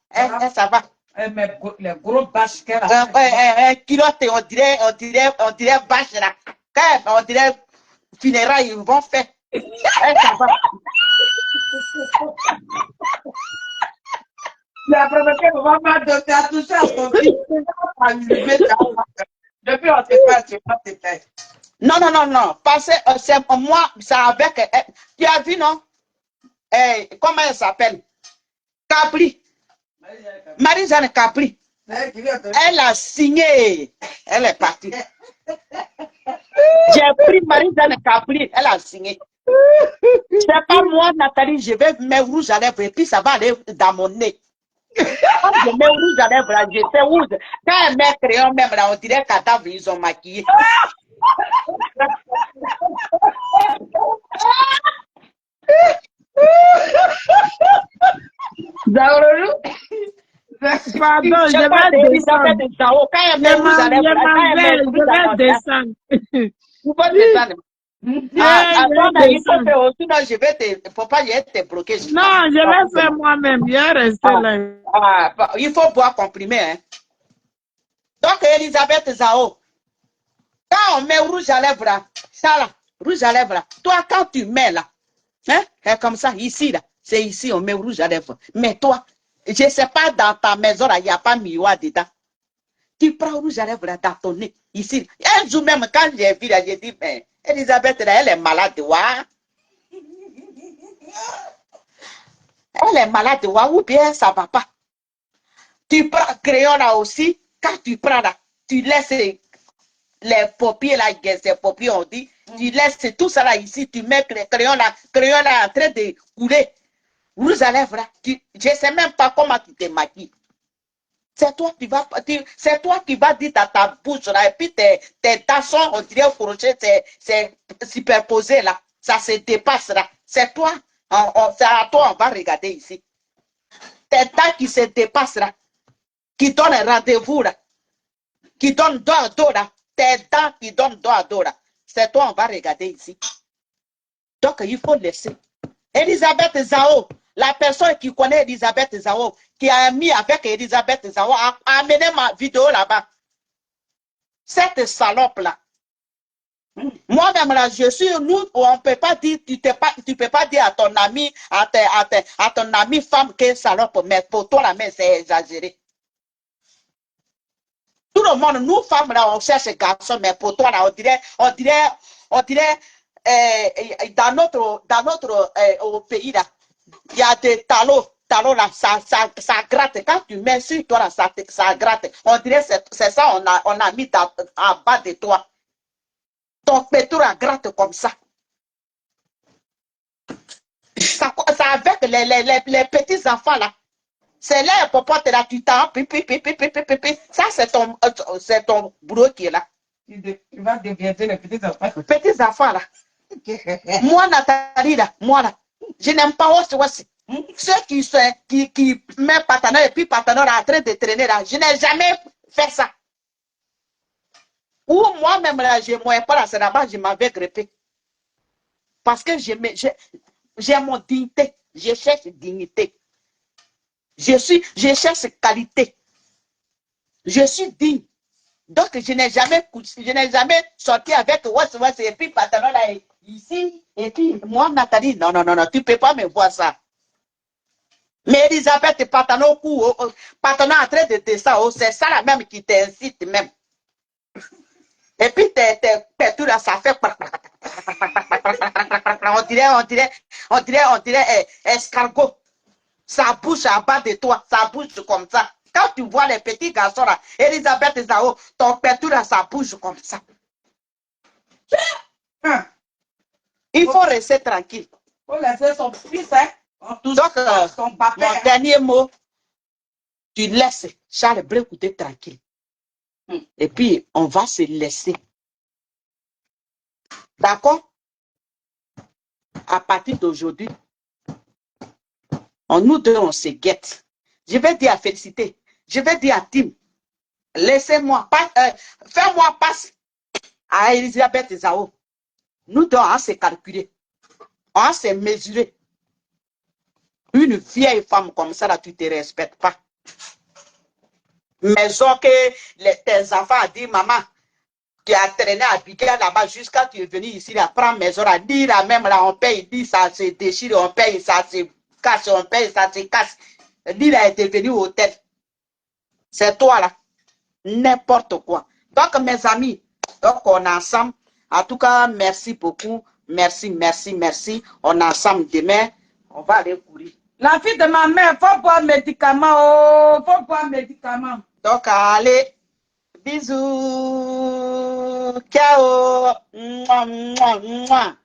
Ça va. Elle met les gros bâches qu'elle a. Kilote, on dirait bâche là. Quand on dirait funérailles, ils vont faire. Ça va. La première fois, on va donner à tout ça. Depuis, on ne sait pas. Non. Parce que c'est moi, c'est avec. Tu as vu, non? Comment elle s'appelle? Capri. Marie-Jeanne Capri. Elle a signé. Elle est partie. J'ai pris Marie-Jeanne Capri. Elle a signé. C'est pas moi, Nathalie, je vais mettre rouge à lèvres et puis ça va aller dans mon nez. Quand je mets rouge à lèvres, là, je fais rouge. Quand elle met crayon même, là, on dirait cadavre, ils ont maquillé. Pardon, je vais descendre. Quand elle met rouge à lèvres, je vais descendre. Vous pouvez descendre. Il faut faire aussi, non, je vais te. Faut pas y être bloqué. Non, je vais faire moi-même. Je vais rester là. Il faut boire comprimé. Hein. Donc, Elisabeth Zao, quand on met rouge à lèvres, là, ça là, rouge à lèvres, là, toi, quand tu mets là, hein, c'est comme ça, ici, là, c'est ici, on met rouge à lèvres. Mais toi, je ne sais pas, dans ta maison, là, il n'y a pas miroir dedans. Tu prends rouge à lèvres là, dans ton nez, ici. Un jour même, quand j'ai vu, là, j'ai dit, mais Elisabeth, là, elle est malade, ouais. Elle est malade, ouais, ou bien ça ne va pas. Tu prends crayon là aussi, quand tu prends là, tu laisses les paupières là, ces paupières, on dit, tu laisses tout ça là ici, tu mets le crayon là en train de couler. Rouge à lèvres là, je ne sais même pas comment tu te maquilles. C'est toi qui vas dire dans ta bouche là, et puis tes dents sont, on dirait, crochets, c'est superposé là, ça se dépasse là. C'est toi, c'est à toi, on va regarder ici. Tes dents qui se dépassent là, qui donnent un rendez-vous là, qui donnent dos à dos là, tes dents qui donnent dos à dos là, c'est toi, on va regarder ici. Donc, il faut laisser. Elisabeth Zao, la personne qui connaît Elisabeth Zao, qui a mis avec Elisabeth Zao, a amené ma vidéo là-bas. Cette salope là, Moi-même, là, je suis, nous, on peut pas dire, tu peux pas dire à ton ami, à ton ami femme que salope, mais pour toi, la main, c'est exagéré. Tout le monde, nous, femmes, là, on cherche garçon, mais pour toi, là, on dirait, dans notre au pays, là, il y a des talons là, ça gratte. Quand tu mets sur toi, là, ça gratte. On dirait c'est ça, on a mis en bas de toi. Ton pétrole là, gratte comme ça. Ça avec les petits enfants là. C'est là, popote là, tu t'en, pipi. Ça, c'est ton boulot qui est là. Tu vas dégager les petits enfants. Petits enfants là. Moi, Nathalie là, moi là, je n'aime pas aussi. Ceux qui mettent partenaire et puis partenaire en train de traîner là, je n'ai jamais fait ça. Ou moi-même là, je ne m'en pas là, c'est là-bas, je m'avais grippé. Parce que j'ai mon dignité, je cherche dignité. Je cherche qualité. Je suis digne. Donc, je n'ai jamais sorti avec et puis pantalon là, ici, et puis moi, Nathalie, non, tu ne peux pas me voir ça. Mais Elisabeth, pantalon cou, pantalon en train de descendre, c'est ça la même qui t'incite même. Et puis, tout là, ça fait. On dirait escargot. Ça bouge en bas de toi, ça bouge comme ça. Quand tu vois les petits garçons là, Elisabeth et Zao, ton pétou là, ça bouge comme ça. Il faut rester tranquille. Il faut laisser son fils, hein. Donc, son papa, mon dernier mot, tu laisses Charles Brécouté tranquille. Et puis, on va se laisser. D'accord? À partir d'aujourd'hui, nous deux, on se guette. Je vais dire à Félicité, je vais dire à Tim, laissez-moi, fais-moi passer à Elisabeth Zao. Nous deux, on s'est calculé. On s'est mesuré. Une vieille femme comme ça, là, tu ne te respectes pas. Maison que tes enfants ont dit, maman, tu as traîné à Biguel là-bas jusqu'à tu es venu ici, là, prends maison, là, dis là même, là, on paye, dis ça se déchire, on paye, ça se casse, on paye, ça se casse. Dis là, est venu au hôtel. C'est toi, là. N'importe quoi. Donc, mes amis, donc on est ensemble. En tout cas, merci beaucoup. Merci. On est ensemble demain. On va aller courir. La fille de ma mère, faut boire médicament. Oh, faut boire médicament. Donc, allez. Bisous. Ciao. Mouah.